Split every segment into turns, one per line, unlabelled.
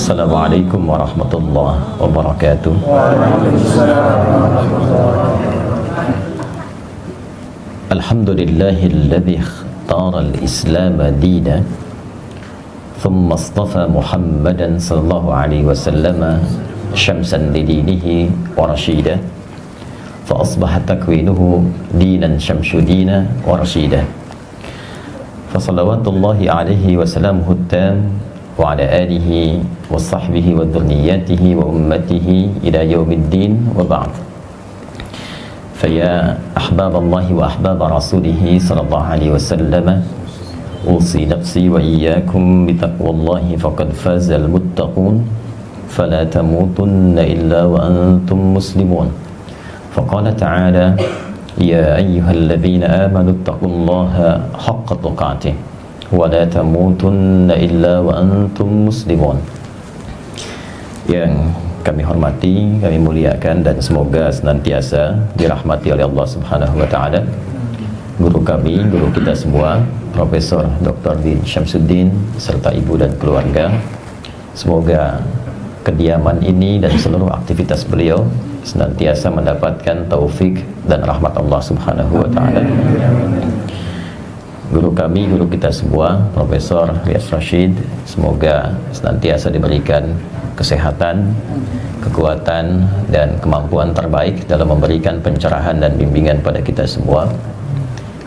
Assalamualaikum warahmatullahi wabarakatuh. Alhamdulillahilladzi ikhtara al-Islam dina thumma istafa Muhammadan sallallahu alaihi wasallam syamsan lidinihi wa rasyida fa asbaha takwinuhu dinan syamsudina wa rasyida fa salawatullahi alaihi wa salamuhu tam wa ala alihi wa sahbihi wa dhurriyyatihi wa ummatihi ila yaumiddin wa ba'd. Faya ahbaballahi wa ahbab rasulihi sallallahu alaihi wasallam, usi nafsi wa iyyakum bitaqwallahi faqad fazal muttaqun fala tamutunna illa wa antum muslimun. Faqala ta'ala ya ayyuhalladzina amanu taqullaha haqqa tuqatih wa la tamutunna illa wa antum muslimun. Yang kami hormati, kami muliakan, dan semoga senantiasa dirahmati oleh Allah Subhanahu wa taala. Guru kami, guru kita semua, Profesor Dr. Din Syamsuddin serta ibu dan keluarga. Semoga kediaman ini dan seluruh aktivitas beliau senantiasa mendapatkan taufik dan rahmat Allah Subhanahu wa taala. Guru kami, guru kita semua, Profesor Riyaz Rashid, semoga senantiasa diberikan kesehatan, kekuatan, dan kemampuan terbaik dalam memberikan pencerahan dan bimbingan pada kita semua.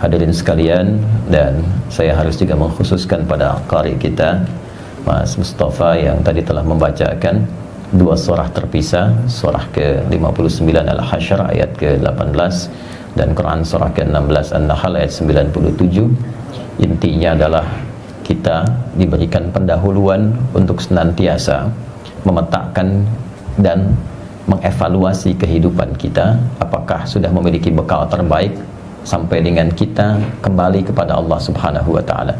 Hadirin sekalian, dan saya harus juga mengkhususkan pada qari kita, Mas Mustafa, yang tadi telah membacakan dua surah terpisah, surah ke-59 Al-Hasyr ayat ke-18 dan Quran surah ke-16 An-Nahl ayat 97. Intinya adalah kita diberikan pendahuluan untuk senantiasa memetakan dan mengevaluasi kehidupan kita, apakah sudah memiliki bekal terbaik sampai dengan kita kembali kepada Allah Subhanahu wa taala.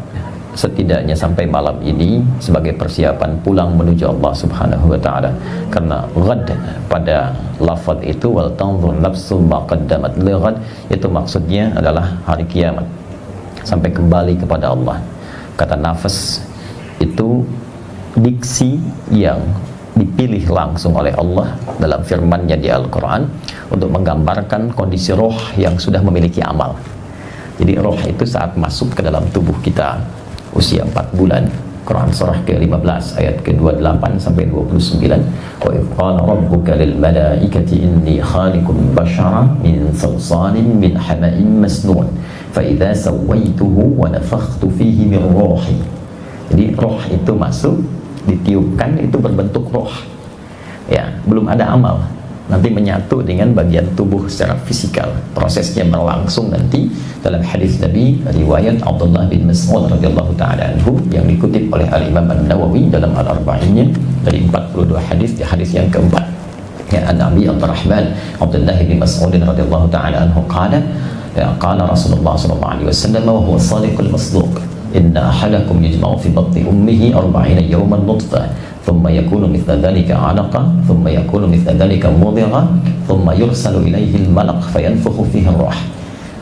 Setidaknya sampai malam ini sebagai persiapan pulang menuju Allah Subhanahu wa taala. Karena ghad pada lafaz itu, wal tanzur nafsu ma qaddamat li ghad, itu maksudnya adalah hari kiamat, sampai kembali kepada Allah. Kata nafas itu diksi yang dipilih langsung oleh Allah dalam firman-Nya di Al-Quran untuk menggambarkan kondisi roh yang sudah memiliki amal. Jadi roh itu saat masuk ke dalam tubuh kita usia 4 bulan. Quran surah ke-15 ayat ke-28 sampai 29. Wa idh qala rabbuka lil malaikati inni khaliqun bashara min salsalin min hama'in masnun fa idza sawaituhu wa nafakhtu fihi min ruhi. Jadi roh itu masuk, ditiupkan, itu berbentuk roh. Ya, belum ada amal. Nanti menyatu dengan bagian tubuh secara fisikal. Prosesnya berlangsung nanti dalam hadis Nabi riwayat Abdullah bin Mas'ud radhiyallahu taala anhu yang dikutip oleh Al-Imam An-Nawawi dalam Al-Arba'innya dari 42 hadis, di hadis yang keempat. Ya, Nabi Abdurrahman Abdullah bin Mas'ud radhiyallahu taala anhu qala, ya qala Rasulullah sallallahu alaihi wasallam wa huwa shadiqul masduq, inna ahadakum yajma'u fi batni ummihi 40 yawman nutfah thumma yakunu mithla dhalika 'alaqa thumma yakunu mithla dhalika mudghah thumma yursalu ilaihi al-malak fayanfukhu fihi ar-ruh.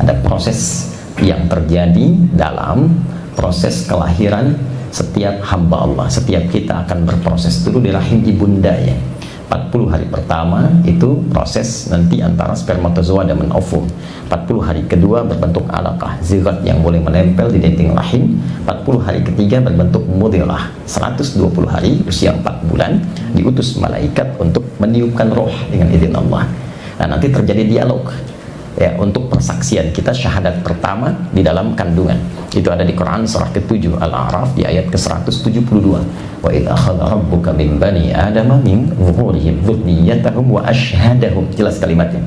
Ada proses yang terjadi dalam proses kelahiran setiap hamba Allah. Setiap kita akan berproses dulu di rahim ibundanya. 40 hari pertama itu proses nanti antara spermatozoa dan ovum. 40 hari kedua berbentuk alaqah, zigot yang boleh menempel di dinding rahim. 40 hari ketiga berbentuk mudghah. 120 hari usia 4 bulan diutus malaikat untuk meniupkan roh dengan izin Allah. Nah, nanti terjadi dialog, ya, untuk persaksian kita syahadat pertama di dalam kandungan. Itu ada di Quran surah ke-7 Al-A'raf di ayat ke-172. Wa idz akhadha rabbuka min bani adama min zuhurihim dzurriyyatahum wa ashhadahum, jelas kalimatnya,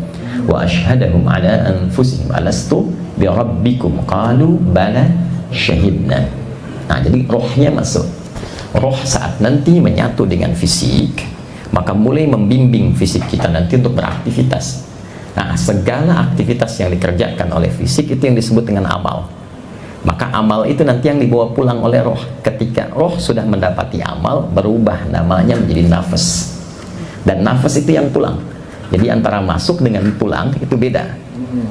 wa ashhadahum ala anfusihim alastu bi rabbikum qalu bala syahidna. Nah, jadi rohnya masuk. Roh saat nanti menyatu dengan fisik, maka mulai membimbing fisik kita nanti untuk beraktivitas. Nah, segala aktivitas yang dikerjakan oleh fisik itu yang disebut dengan amal. Maka amal itu nanti yang dibawa pulang oleh roh. Ketika roh sudah mendapati amal, berubah namanya menjadi nafas. Dan nafas itu yang pulang. Jadi antara masuk dengan pulang itu beda.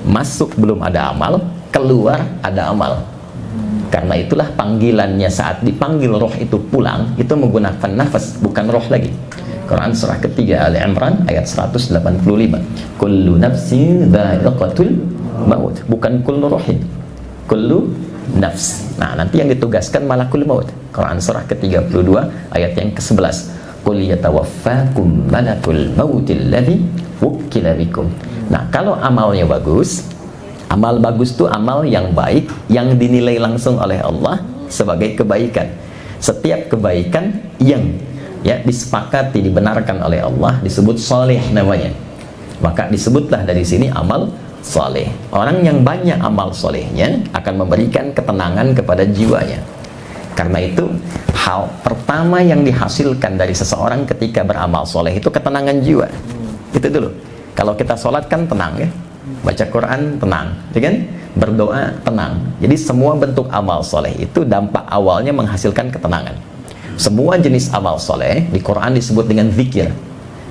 Masuk belum ada amal, keluar ada amal. Karena itulah panggilannya saat dipanggil roh itu pulang, itu menggunakan nafas, bukan roh lagi. Quran surah ketiga Ali Imran ayat 185. Kullu nafsin dha'iqatul maut, bukan kullu rohin, kullu nafs. Nah, nanti yang ditugaskan malakul maut. Quran surah ke-32 ayat yang ke-11. Qul yatawaffakum malakul mautil ladzi wukkila bikum. Nah, kalau amalnya bagus, amal bagus itu amal yang baik yang dinilai langsung oleh Allah sebagai kebaikan. Setiap kebaikan yang disepakati dibenarkan oleh Allah disebut saleh namanya. Maka disebutlah dari sini amal saleh. Orang yang banyak amal salehnya akan memberikan ketenangan kepada jiwanya. Karena itu hal pertama yang dihasilkan dari seseorang ketika beramal soleh itu ketenangan jiwa. Itu dulu. Kalau kita sholat kan tenang ya, baca Quran tenang, ya kan? Berdoa tenang. Jadi semua bentuk amal soleh itu dampak awalnya menghasilkan ketenangan. Semua jenis amal soleh di Quran disebut dengan zikir.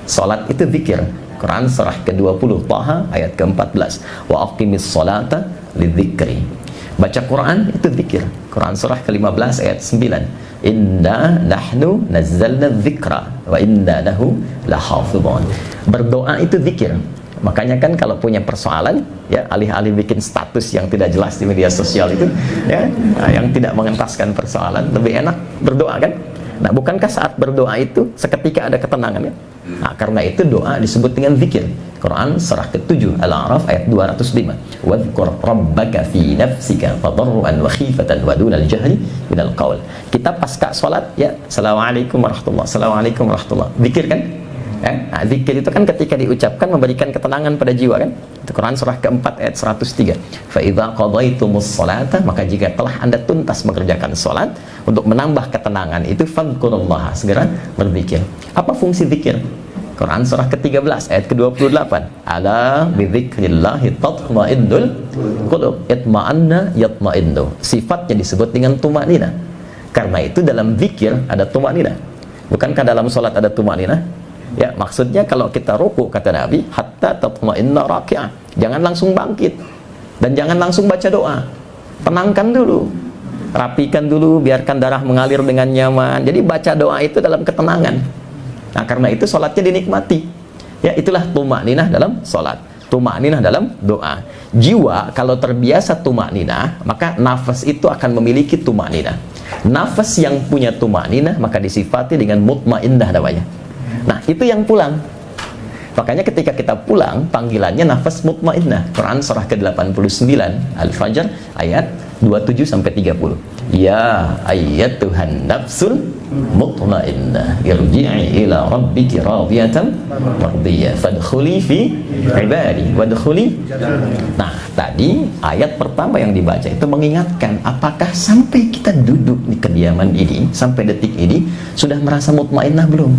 Sholat itu zikir. Quran surah ke-20 Taha ayat ke-14. Wa aqimis sholata lidzikri. Baca Quran itu zikir. Quran surah ke-15 ayat 9. Inna nahnu nazzalna dzikra wa inna lahu lahafizun. Berdoa itu zikir. Makanya kan kalau punya persoalan ya, alih-alih bikin status yang tidak jelas di media sosial itu ya, yang tidak mengentaskan persoalan, lebih enak berdoa kan? Nah, bukankah saat berdoa itu seketika ada ketenangan ya? Nah, karena itu doa disebut dengan zikir. Quran surah ke-7 Al-A'raf ayat 205. Wadhkur rabbaka fi nafsika tadarruan wa khifatan wa dunal jahri minal qaul. Kita pasca salat ya, assalamualaikum warahmatullahi, assalamualaikum warahmatullahi. Zikir kan? Nah, zikir itu kan ketika diucapkan memberikan ketenangan pada jiwa kan? Itu Quran surah ke-4 ayat 103. Fa idza qadaitumus sholata, maka jika telah Anda tuntas mengerjakan salat untuk menambah ketenangan itu fadhkurullaha, segera berzikir. Apa fungsi zikir? Quran surah ke-13 ayat ke-28. Ala bidzikrillahi tatma'innul qulub. Itma'anna yatma'innu. Sifatnya disebut dengan tumanina. Karena itu dalam zikir ada tumanina. Bukankah dalam salat ada tumanina? Ya, maksudnya kalau kita ruku kata Nabi, hatta tatma'inna raki'ah. Jangan langsung bangkit dan jangan langsung baca doa. Tenangkan dulu. Rapikan dulu, biarkan darah mengalir dengan nyaman. Jadi baca doa itu dalam ketenangan. Nah, karena itu sholatnya dinikmati. Ya, itulah tumakninah dalam sholat, tumakninah dalam doa. Jiwa kalau terbiasa tumakninah, maka nafas itu akan memiliki tumakninah. Nafas yang punya tumakninah maka disifati dengan mutmainnah namanya. Nah, itu yang pulang. Makanya ketika kita pulang, panggilannya nafas mutmainnah. Quran surah ke-89 Al-Fajr ayat 27 sampai 30. Ya ayyatuhan nafsul mutmainnah irji'i ila rabbiki radiyatan mardiyah fadkhuli fi ibadi wadkhuli. Nah, tadi ayat pertama yang dibaca itu mengingatkan apakah sampai kita duduk di kediaman ini, sampai detik ini sudah merasa mutmainnah belum?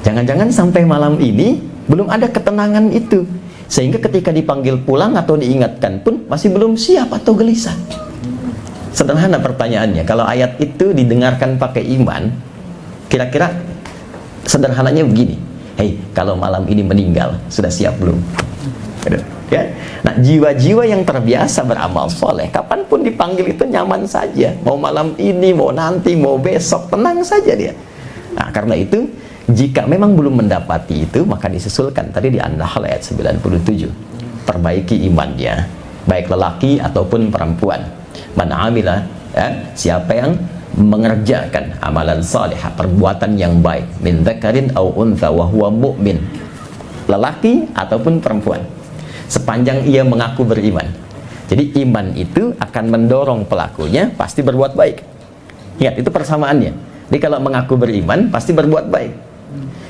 Jangan-jangan sampai malam ini belum ada ketenangan itu, sehingga ketika dipanggil pulang atau diingatkan pun masih belum siap atau gelisah. Sederhana pertanyaannya, kalau ayat itu didengarkan pakai iman, kira-kira sederhananya begini, hei, kalau malam ini meninggal, sudah siap belum? Ya? Nah, jiwa-jiwa yang terbiasa beramal soleh, kapanpun dipanggil itu nyaman saja. Mau malam ini, mau nanti, mau besok, tenang saja dia. Nah, karena itu, jika memang belum mendapati itu, maka disusulkan tadi di An-Nahl ayat 97. Perbaiki imannya, baik lelaki ataupun perempuan. Man amila, siapa yang mengerjakan amalan salihah, perbuatan yang baik, min dzakarin au untha wa huwa mu'min, lelaki ataupun perempuan, sepanjang ia mengaku beriman. Jadi iman itu akan mendorong pelakunya pasti berbuat baik. Ingat, itu persamaannya. Jadi kalau mengaku beriman pasti berbuat baik.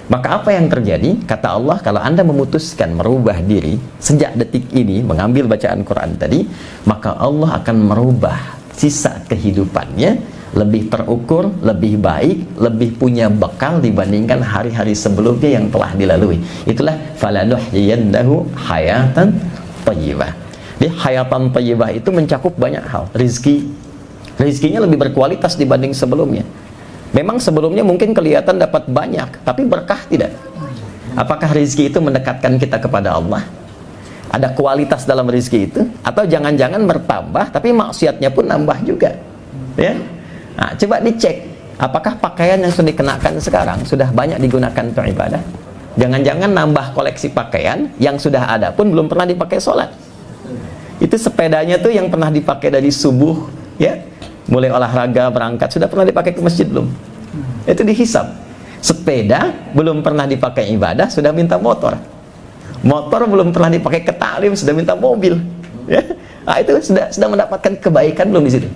Maka apa yang terjadi? Kata Allah, kalau Anda memutuskan merubah diri sejak detik ini, mengambil bacaan Quran tadi, maka Allah akan merubah sisa kehidupannya lebih terukur, lebih baik, lebih punya bekal dibandingkan hari-hari sebelumnya yang telah dilalui. Itulah falanuhyiyannahu hayatan thayyibah. Jadi hayatan thayyibah itu mencakup banyak hal. Rizkinya lebih berkualitas dibanding sebelumnya. Memang sebelumnya mungkin kelihatan dapat banyak, tapi berkah tidak. Apakah rezeki itu mendekatkan kita kepada Allah? Ada kualitas dalam rezeki itu, atau jangan-jangan bertambah tapi maksiatnya pun nambah juga, ya. Nah, coba dicek, apakah pakaian yang sudah dikenakan sekarang sudah banyak digunakan untuk ibadah? Jangan-jangan nambah koleksi pakaian yang sudah ada pun belum pernah dipakai sholat. Itu sepedanya tuh yang pernah dipakai dari subuh, ya, mulai olahraga berangkat, sudah pernah dipakai ke masjid belum? Itu dihisab. Sepeda belum pernah dipakai ibadah sudah minta motor. Motor belum pernah dipakai ke taklim sudah minta mobil, ya. Nah, itu sudah mendapatkan kebaikan belum di situ?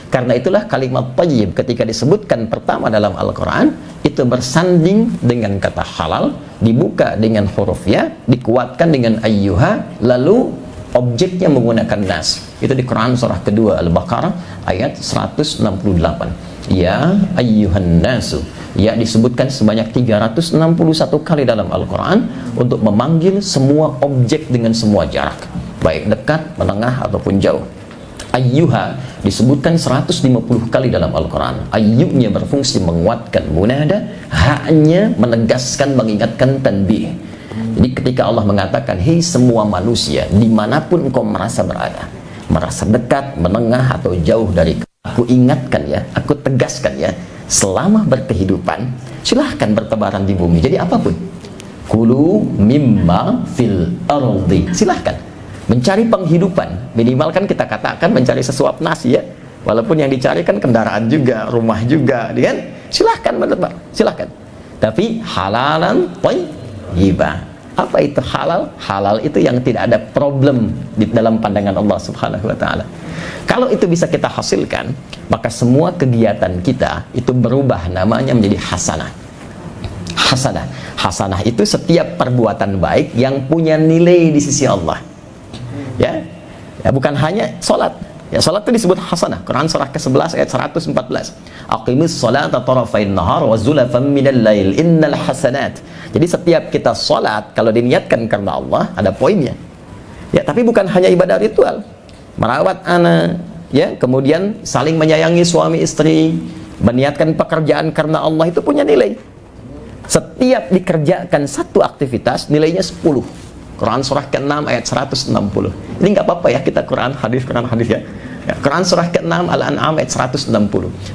Karena itulah kalimat thayyib ketika disebutkan pertama dalam Al-Quran itu bersanding dengan kata halal, dibuka dengan huruf ya, dikuatkan dengan ayyuha, lalu objeknya menggunakan nas. Itu di Quran surah kedua Al-Baqarah ayat 168. Ya ayyuhan nasu, ya disebutkan sebanyak 361 kali dalam Al-Quran untuk memanggil semua objek dengan semua jarak, baik dekat, menengah ataupun jauh. Ayyuha disebutkan 150 kali dalam Al-Quran. Ayyunya berfungsi menguatkan munada, haknya menegaskan, mengingatkan, tanbih. Jadi ketika Allah mengatakan, hei semua manusia, dimanapun engkau merasa berada, merasa dekat, menengah atau jauh dari aku ingatkan ya, aku tegaskan ya, selama berkehidupan silahkan bertebaran di bumi, jadi apapun. Kulu mimma fil ardi, silahkan mencari penghidupan, minimal kan kita katakan mencari sesuap nasi ya, walaupun yang dicari kan kendaraan juga, rumah juga, kan? Silahkan bertebar, silahkan, tapi halalan thayyiban. Apa itu halal? Halal itu yang tidak ada problem di dalam pandangan Allah Subhanahu wa Ta'ala. Kalau itu bisa kita hasilkan, maka semua kegiatan kita itu berubah namanya menjadi hasanah. Hasanah, hasanah itu setiap perbuatan baik yang punya nilai di sisi Allah. Ya, bukan hanya sholat. Ya, sholat itu disebut hasanah. Quran surah ke-11 ayat 114. Aqimis sholata tarafain nahar wa zulafan minal lail innal hasanat. Jadi setiap kita sholat, kalau diniatkan karena Allah, ada poinnya. Ya, tapi bukan hanya ibadah ritual. Merawat anak, ya, kemudian saling menyayangi suami istri, meniatkan pekerjaan karena Allah itu punya nilai. Setiap dikerjakan satu aktivitas, nilainya 10. Quran surah ke-6 ayat 160. Ini nggak apa-apa ya kita Quran hadis ya. Quran surah ke-6 Al-An'am ayat 160.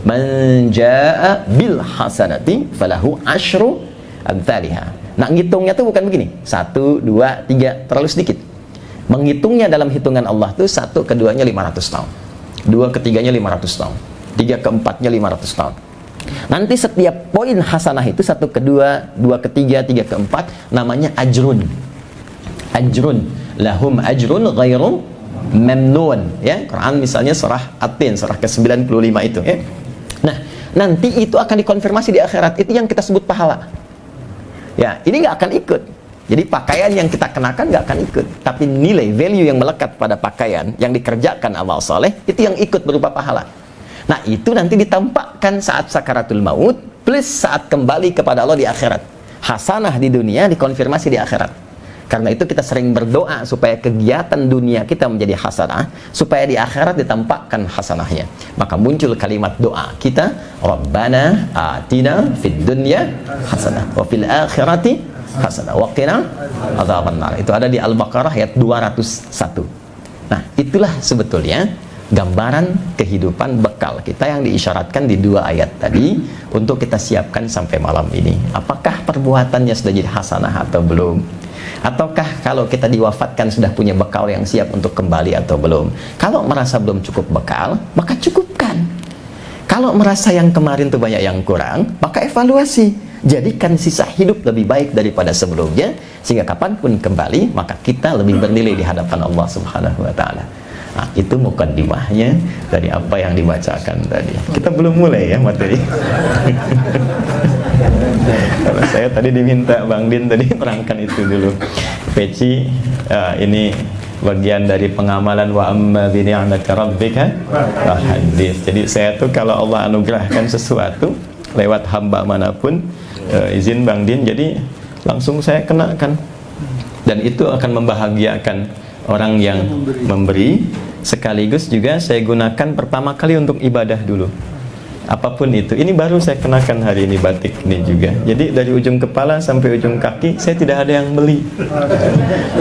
Man jaa'a bil hasanati falahu asyru amsalihha. Nah, ngitungnya tuh bukan begini. 1 2 3 terlalu sedikit. Menghitungnya dalam hitungan Allah tuh 1 keduanya 500 tahun. 2 ketiganya 500 tahun. 3 keempatnya 500 tahun. Nanti setiap poin hasanah itu 1 kedua, 2 ketiga, 3 keempat namanya ajrun. Ajrun, lahum ajrun ghairu mamnun, ya. Quran misalnya surah At-Tin, surah ke-95 itu, ya. Nah, nanti itu akan dikonfirmasi di akhirat. Itu yang kita sebut pahala. Ya, ini nggak akan ikut. Jadi pakaian yang kita kenakan nggak akan ikut, tapi nilai value yang melekat pada pakaian yang dikerjakan amal soleh itu yang ikut berupa pahala. Nah, itu nanti ditampakkan saat sakaratul maut plus saat kembali kepada Allah di akhirat. Hasanah di dunia dikonfirmasi di akhirat. Karena itu kita sering berdoa supaya kegiatan dunia kita menjadi hasanah, supaya di akhirat ditampakkan hasanahnya. Maka muncul kalimat doa kita, Rabbana atina fid dunya hasanah wa fil akhirati hasanah wa qina adzabannar. Itu ada di Al-Baqarah ayat 201. Nah, itulah sebetulnya gambaran kehidupan bekal kita yang diisyaratkan di 2 ayat tadi untuk kita siapkan sampai malam ini. Apakah perbuatannya sudah jadi hasanah atau belum? Ataukah kalau kita diwafatkan sudah punya bekal yang siap untuk kembali atau belum? Kalau merasa belum cukup bekal, maka cukupkan. Kalau merasa yang kemarin itu banyak yang kurang, maka evaluasi. Jadikan sisa hidup lebih baik daripada sebelumnya, sehingga kapanpun kembali, maka kita lebih bernilai di hadapan Allah Subhanahu wa Ta'ala. Nah, itu mukaddimahnya dari apa yang dibacakan tadi. Kita belum mulai ya materi. Kalau saya tadi diminta Bang Din tadi terangkan itu dulu. Peci ini bagian dari pengamalan wa amma bi ni'mati rabbika fahaddits. Jadi saya tuh kalau Allah anugerahkan sesuatu lewat hamba manapun, izin Bang Din, jadi langsung saya kenakan. Dan itu akan membahagiakan orang yang memberi, sekaligus juga saya gunakan pertama kali untuk ibadah dulu. apapun itu. Ini baru saya kenakan hari ini batik ini juga. Jadi dari ujung kepala sampai ujung kaki saya tidak ada yang beli.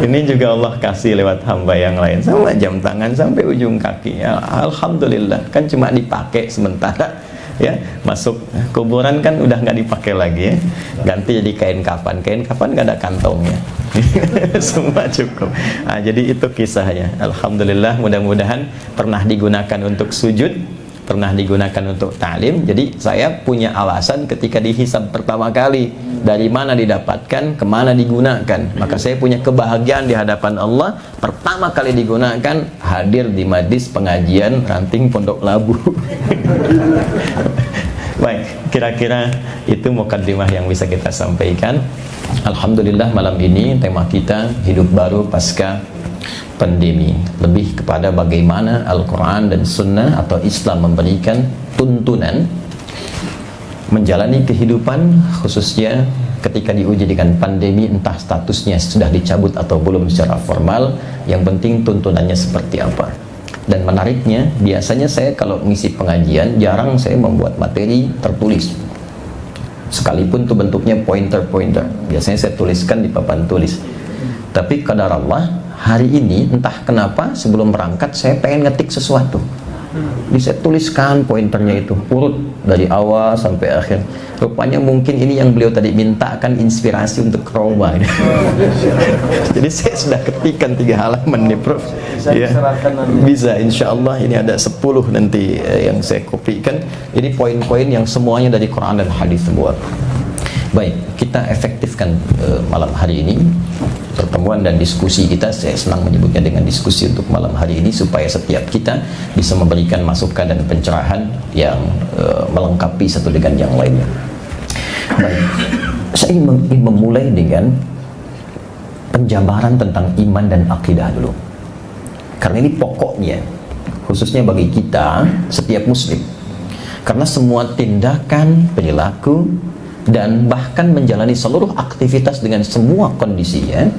Ini juga Allah kasih lewat hamba yang lain. Sama jam tangan sampai ujung kaki. Ya, alhamdulillah, kan cuma dipakai sementara. Ya, masuk kuburan kan udah nggak dipakai lagi ya. Ganti jadi kain kafan nggak ada kantongnya. Semua cukup. Nah, jadi itu kisahnya. Alhamdulillah, mudah-mudahan pernah digunakan untuk sujud, pernah digunakan untuk ta'lim. Jadi saya punya alasan ketika dihisab pertama kali, dari mana didapatkan, kemana digunakan. Maka saya punya kebahagiaan di hadapan Allah, pertama kali digunakan hadir di majlis pengajian Ranting Pondok Labu. Baik, kira-kira itu mukaddimah yang bisa kita sampaikan. Alhamdulillah, malam ini tema kita hidup baru pasca pandemi, lebih kepada bagaimana Al-Quran dan Sunnah atau Islam memberikan tuntunan menjalani kehidupan, khususnya ketika diuji dengan pandemi, entah statusnya sudah dicabut atau belum secara formal, yang penting tuntunannya seperti apa. Dan menariknya, biasanya saya kalau mengisi pengajian jarang saya membuat materi tertulis, sekalipun itu bentuknya pointer-pointer. Biasanya saya tuliskan di papan tulis. Tapi qadar Allah, hari ini entah kenapa sebelum berangkat saya pengen ngetik sesuatu. Jadi saya tuliskan pointernya itu, urut dari awal sampai akhir. Rupanya mungkin ini yang beliau tadi minta akan inspirasi untuk Roma. Jadi saya sudah ketikkan 3 halaman nih, Prof. Ya, bisa, insya Allah ini ada 10 nanti yang saya kopikan. Ini poin-poin yang semuanya dari Quran dan hadis semua. Baik, kita efektifkan malam hari ini pertemuan dan diskusi kita. Saya senang menyebutnya dengan diskusi untuk malam hari ini, supaya setiap kita bisa memberikan masukan dan pencerahan yang melengkapi satu dengan yang lainnya. Baik, saya ingin memulai dengan penjabaran tentang iman dan akidah dulu, karena ini pokoknya, khususnya bagi kita setiap muslim. Karena semua tindakan, perilaku, dan bahkan menjalani seluruh aktivitas dengan semua kondisinya,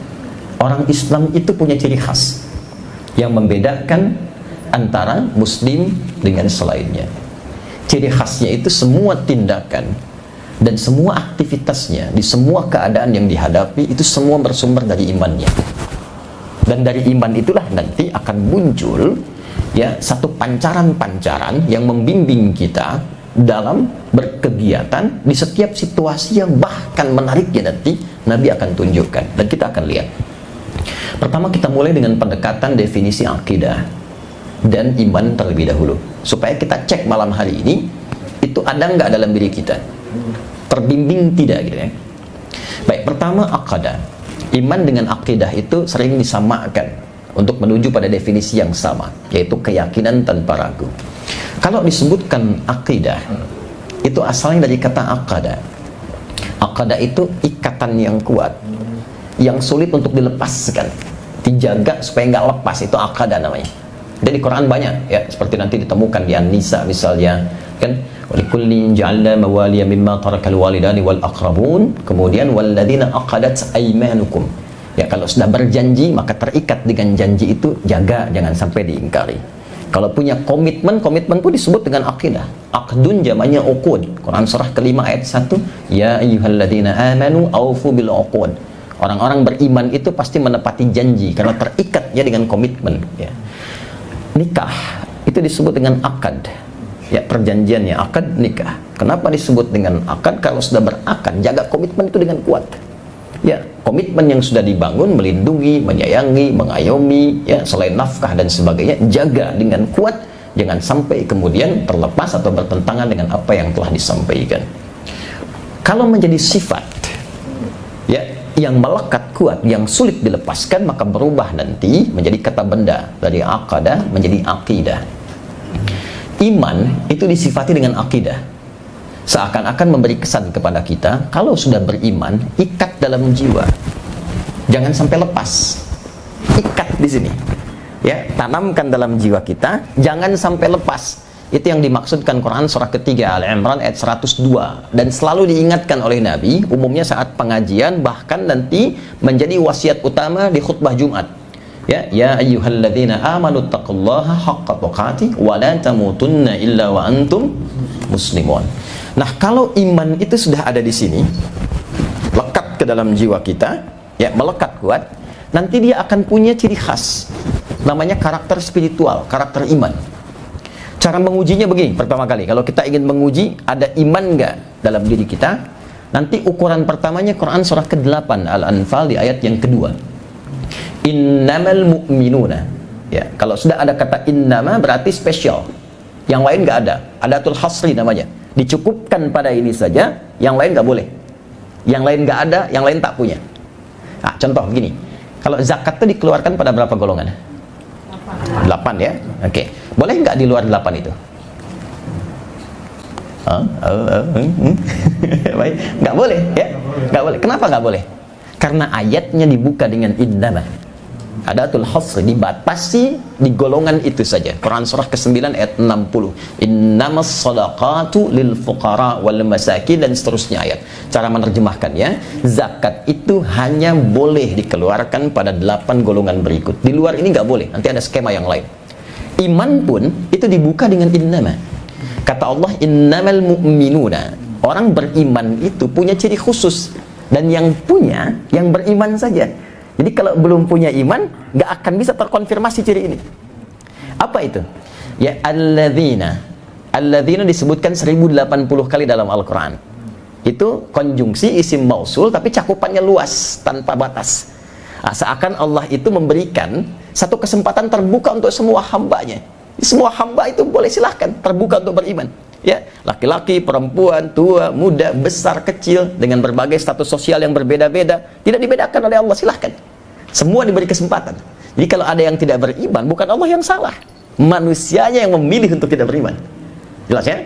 orang Islam itu punya ciri khas yang membedakan antara muslim dengan selainnya. Ciri khasnya itu semua tindakan dan semua aktivitasnya di semua keadaan yang dihadapi itu semua bersumber dari imannya. Dan dari iman itulah nanti akan muncul ya satu pancaran-pancaran yang membimbing kita dalam berkegiatan di setiap situasi yang bahkan menariknya nanti Nabi akan tunjukkan dan kita akan lihat. Pertama, kita mulai dengan pendekatan definisi akidah dan iman terlebih dahulu, supaya kita cek malam hari ini itu ada nggak dalam diri kita, terbimbing tidak gitu ya. Baik, pertama akidah. Iman dengan akidah itu sering disamakan untuk menuju pada definisi yang sama, yaitu keyakinan tanpa ragu. Kalau disebutkan akidah, itu asalnya dari kata aqada. Aqada itu ikatan yang kuat, yang sulit untuk dilepaskan, dijaga supaya nggak lepas, itu aqada namanya. Dan di Quran banyak ya, seperti nanti ditemukan di An-Nisa misalnya, kan, walikullin ja'alna mawaliya mimma tarakal walidani wal aqrabun, kemudian walladzina aqadat aymanukum. Ya, kalau sudah berjanji maka terikat dengan janji itu, jaga, jangan sampai diingkari. Kalau punya komitmen, komitmen pun disebut dengan akidah. Aqdun jamaknya uqud. Quran surah kelima ayat 1, ya ayyuhalladzina amanu aufu bil uqud. Orang-orang beriman itu pasti menepati janji karena terikatnya dengan komitmen ya. Nikah itu disebut dengan akad. Ya, perjanjiannya akad nikah. Kenapa disebut dengan akad? Kalau sudah berakad, jaga komitmen itu dengan kuat. Ya, komitmen yang sudah dibangun, melindungi, menyayangi, mengayomi, ya, selain nafkah dan sebagainya, jaga dengan kuat, jangan sampai kemudian terlepas atau bertentangan dengan apa yang telah disampaikan. Kalau menjadi sifat, ya, yang melekat kuat, yang sulit dilepaskan, maka berubah nanti menjadi kata benda, dari aqadah menjadi aqidah. Iman itu disifati dengan aqidah. Seakan-akan memberi kesan kepada kita, kalau sudah beriman, ikat dalam jiwa, jangan sampai lepas, ikat di sini, ya, tanamkan dalam jiwa kita, jangan sampai lepas. Itu yang dimaksudkan Quran surah ketiga Al-Imran ayat 102, dan selalu diingatkan oleh Nabi, umumnya saat pengajian, bahkan nanti menjadi wasiat utama di khutbah Jumat. Ya ayyuhalladzina amanu taqullaha haqqa tuqatih wa la tamutunna illa wa antum
muslimun. Nah, kalau iman itu sudah ada di sini, lekat ke dalam jiwa kita, ya, melekat kuat, nanti dia akan punya ciri khas, namanya karakter spiritual, karakter iman. Cara mengujinya begini, pertama kali, kalau kita ingin menguji ada iman nggak dalam diri kita, nanti ukuran pertamanya Quran surah ke-8 Al-Anfal di ayat yang kedua. Innamal mu'minuna. Ya, kalau sudah ada kata innama berarti spesial. Yang lain nggak ada. Adatul hasri namanya. Dicukupkan pada ini saja, yang lain nggak boleh. Yang lain nggak ada, yang lain tak punya. Nah, contoh begini. Kalau zakat itu dikeluarkan pada berapa golongan? 8 ya. Oke. Boleh nggak di luar 8 itu? Baik, nggak boleh ya? Nggak boleh. Kenapa nggak boleh? Karena ayatnya dibuka dengan innama. Adatul hasr, dibatasi di golongan itu saja. Quran surah ke-9 ayat 60. Innamas shadaqatu lil fuqara wal masakin, dan seterusnya ayat. Cara menerjemahkannya, zakat itu hanya boleh dikeluarkan pada 8 golongan berikut. Di luar ini nggak boleh, nanti ada skema yang lain. Iman pun itu dibuka dengan innama. Kata Allah, innamal mu'minuna. Orang beriman itu punya ciri khusus, dan yang punya yang beriman saja. Jadi kalau belum punya iman, nggak akan bisa terkonfirmasi ciri ini. Apa itu? Ya, alladzina. Alladzina disebutkan 1080 kali dalam Al-Quran. Itu konjungsi isim mausul, tapi cakupannya luas, tanpa batas. Nah, seakan Allah itu memberikan satu kesempatan terbuka untuk semua hambanya. Semua hamba itu boleh silahkan, terbuka untuk beriman. Ya, laki-laki, perempuan, tua, muda, besar, kecil, dengan berbagai status sosial yang berbeda-beda, tidak dibedakan oleh Allah, silahkan. Semua diberi kesempatan. Jadi kalau ada yang tidak beriman, bukan Allah yang salah, manusianya yang memilih untuk tidak beriman. Jelas ya?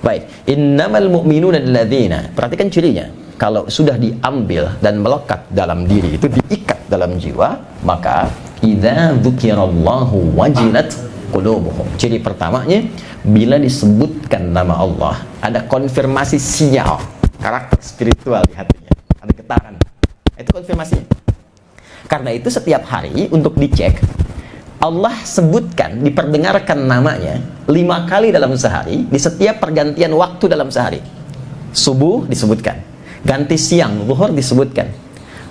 Baik, innamal mu'minuna alladzina. Perhatikan cirinya. Kalau sudah diambil dan melekat dalam diri, itu diikat dalam jiwa, maka idza dzukirallahu wajilat qulubuhum. Ciri pertamanya, bila disebutkan nama Allah, ada konfirmasi sinyal karakter spiritual di hatinya, ada getaran. Itu konfirmasinya. Karena itu setiap hari untuk dicek, Allah sebutkan, diperdengarkan namanya 5 kali dalam sehari, di setiap pergantian waktu dalam sehari. Subuh disebutkan, ganti siang, zuhur disebutkan,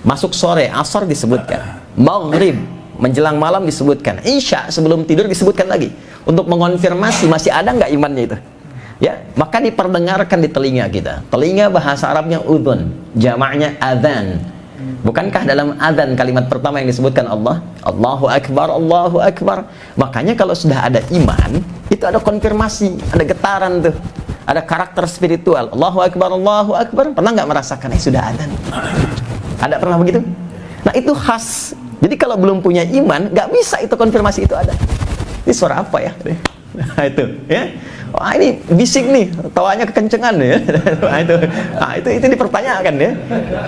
masuk sore, asar disebutkan, maghrib, menjelang malam disebutkan, isya sebelum tidur disebutkan lagi, untuk mengonfirmasi masih ada nggak imannya itu. Ya, maka diperdengarkan di telinga kita. Telinga bahasa Arabnya udhun, jamaknya adzan. Bukankah dalam adzan kalimat pertama yang disebutkan Allah, Allahu Akbar, Allahu Akbar. Makanya kalau sudah ada iman, itu ada konfirmasi, ada getaran tuh, ada karakter spiritual. Allahu Akbar, Allahu Akbar. Pernah nggak merasakan sudah adzan? Ada pernah begitu? Nah, itu khas. Jadi kalau belum punya iman, nggak bisa itu konfirmasi itu ada. Ini suara apa ya? Nah, itu ya. Wah, ini bising nih, tawanya kekencengan ya. Nah, itu dipertanyakan ya.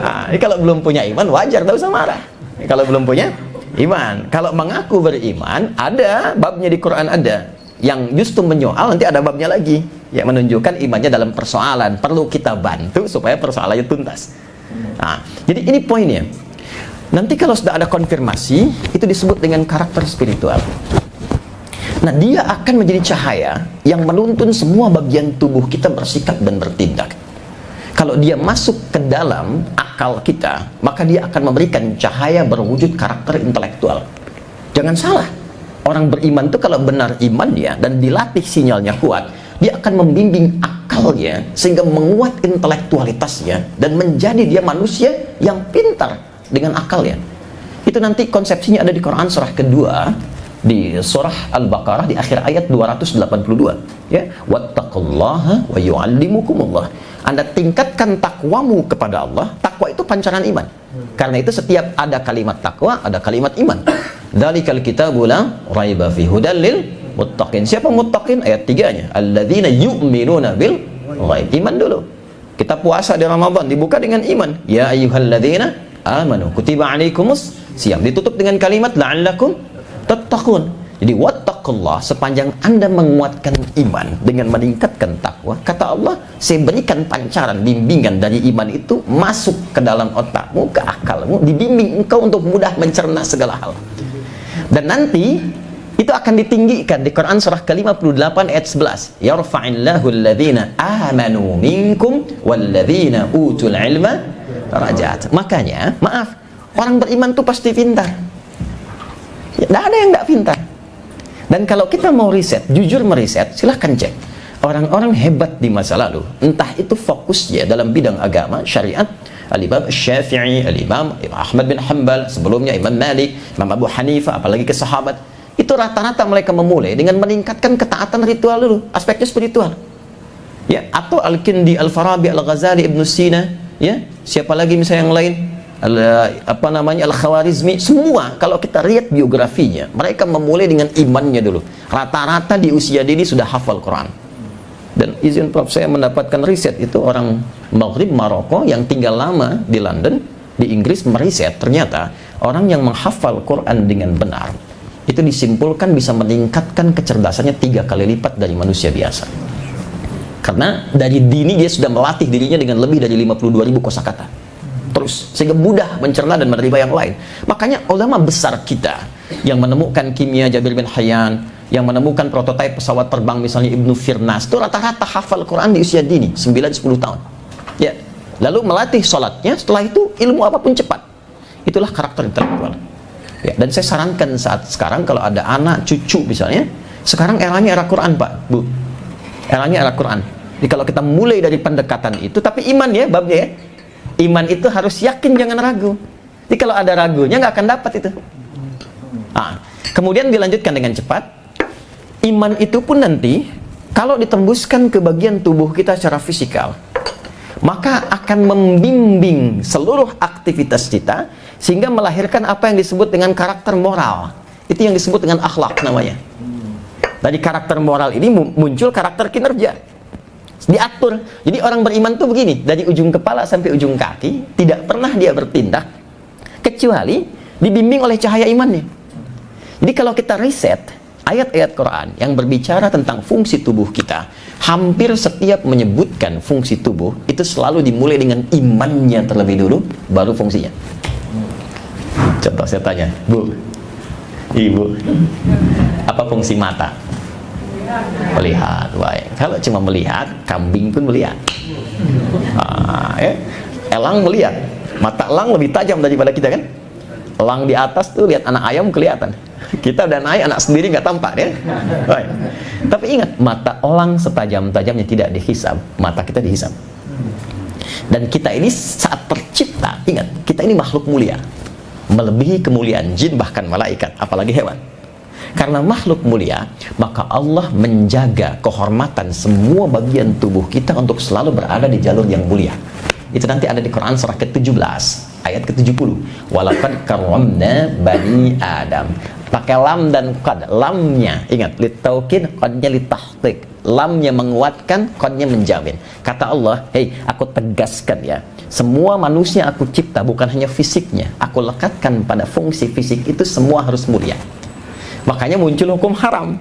Nah, ini kalau belum punya iman wajar, tak usah marah. Kalau belum punya iman, kalau mengaku beriman, ada babnya di Quran, ada yang justru menyoal, nanti ada babnya lagi yang menunjukkan imannya dalam persoalan, perlu kita bantu supaya persoalannya tuntas. Nah, jadi ini poinnya. Nanti kalau sudah ada konfirmasi, itu disebut dengan karakter spiritual. Nah, dia akan menjadi cahaya yang menuntun semua bagian tubuh kita bersikap dan bertindak. Kalau dia masuk ke dalam akal kita, maka dia akan memberikan cahaya berwujud karakter intelektual. Jangan salah, orang beriman itu kalau benar imannya dan dilatih sinyalnya kuat, dia akan membimbing akalnya sehingga menguat intelektualitasnya dan menjadi dia manusia yang pintar dengan akalnya. Itu nanti konsepsinya ada di Quran surah kedua, di surah Al-Baqarah di akhir ayat 282 ya, wattaqullaha wa yu'allimukumullah. Anda tingkatkan takwamu kepada Allah. Takwa itu pancaran iman. Karena itu setiap ada kalimat takwa, ada kalimat iman. Dzalikal kitabu la raiba fi hudal lil muttaqin. Siapa muttaqin? Ayat 3-nya, alladzina yu'minuna bil ghaib. Iman dulu. Kita puasa di Ramadan dibuka dengan iman. Ya ayyuhalladzina amanu kutiba alaikumus siyam. Ditutup dengan kalimat la'allakum tattaqun. Jadi wattaqullah, sepanjang Anda menguatkan iman dengan meningkatkan takwa, kata Allah, saya berikan pancaran bimbingan dari iman itu masuk ke dalam otakmu, ke akalmu, dibimbing engkau untuk mudah mencerna segala hal. Dan nanti itu itu akan ditinggikan di Quran surah ke-58 ayat 11. Yarfa'illahu alladhina amanu minkum walladhina utul ilma darajat. Makanya, maaf, orang beriman tuh pasti pintar. Tidak ada yang tidak pintar. Dan kalau kita mau riset, jujur meriset, silahkan cek. Orang-orang hebat di masa lalu, entah itu fokusnya dalam bidang agama, syariat, Al-Imam Syafi'i, Al-Imam Ahmad bin Hanbal, sebelumnya Imam Malik, Imam Abu Hanifah, apalagi ke sahabat, itu rata-rata mereka memulai dengan meningkatkan ketaatan ritual dulu, aspeknya spiritual. Ya, atau Al-Kindi, Al-Farabi, Al-Ghazali, Ibn Sina, ya, siapa lagi misalnya yang lain, Al-Khawarizmi, semua kalau kita lihat biografinya, mereka memulai dengan imannya dulu. Rata-rata di usia dini sudah hafal Quran. Dan izin Prof, saya mendapatkan riset itu orang Maghrib, Maroko yang tinggal lama di London, di Inggris, meriset ternyata orang yang menghafal Quran dengan benar itu disimpulkan bisa meningkatkan kecerdasannya 3 kali lipat dari manusia biasa. Karena dari dini dia sudah melatih dirinya dengan lebih dari 52.000 kosakata. Terus sehingga mudah mencerna dan menerima yang lain. Makanya ulama besar kita yang menemukan kimia, Jabir bin Hayyan, yang menemukan prototipe pesawat terbang misalnya Ibnu Firnas, itu rata-rata hafal Quran di usia dini 9-10 tahun. Ya, lalu melatih sholatnya, setelah itu ilmu apapun cepat. Itulah karakter intelektual. Ya, dan saya sarankan saat sekarang kalau ada anak, cucu misalnya, sekarang eranya era Quran, Pak, Bu. Eranya era Quran. Jadi kalau kita mulai dari pendekatan itu, tapi iman ya, babnya ya. Iman itu harus yakin, jangan ragu. Jadi kalau ada ragunya nggak akan dapat itu. Nah, kemudian dilanjutkan dengan cepat. Iman itu pun nanti kalau ditembuskan ke bagian tubuh kita secara fisikal, maka akan membimbing seluruh aktivitas kita sehingga melahirkan apa yang disebut dengan karakter moral. Itu yang disebut dengan akhlak namanya. Dari karakter moral ini muncul karakter kinerja. Diatur. Jadi orang beriman tuh begini, dari ujung kepala sampai ujung kaki tidak pernah dia bertindak kecuali dibimbing oleh cahaya imannya. Jadi kalau kita riset ayat-ayat Quran yang berbicara tentang fungsi tubuh kita, hampir setiap menyebutkan fungsi tubuh itu selalu dimulai dengan imannya terlebih dulu, baru fungsinya. Contoh saya tanya, Bu, Ibu, apa fungsi mata? Melihat, baik. Kalau cuma melihat, kambing pun melihat. Elang melihat. Mata elang lebih tajam daripada kita kan? Elang di atas tuh lihat anak ayam kelihatan. Kita udah naik, anak sendiri nggak tampak ya. Baik. Tapi ingat, mata elang setajam-tajamnya tidak dihisab, mata kita dihisab. Dan kita ini saat tercipta, ingat, kita ini makhluk mulia, melebihi kemuliaan jin bahkan malaikat, apalagi hewan. Karena makhluk mulia, maka Allah menjaga kehormatan semua bagian tubuh kita untuk selalu berada di jalur yang mulia. Itu nanti ada di Quran surah ke-17 ayat ke-70. Walaqad karramna bani Adam. Pakai lam dan qad. Lamnya, ingat, litaukid, qadnya litahqiq. Lamnya menguatkan, qadnya menjamin. Kata Allah, hei, aku tegaskan ya, semua manusia aku cipta bukan hanya fisiknya, aku lekatkan pada fungsi fisik itu semua harus mulia. Makanya muncul hukum haram.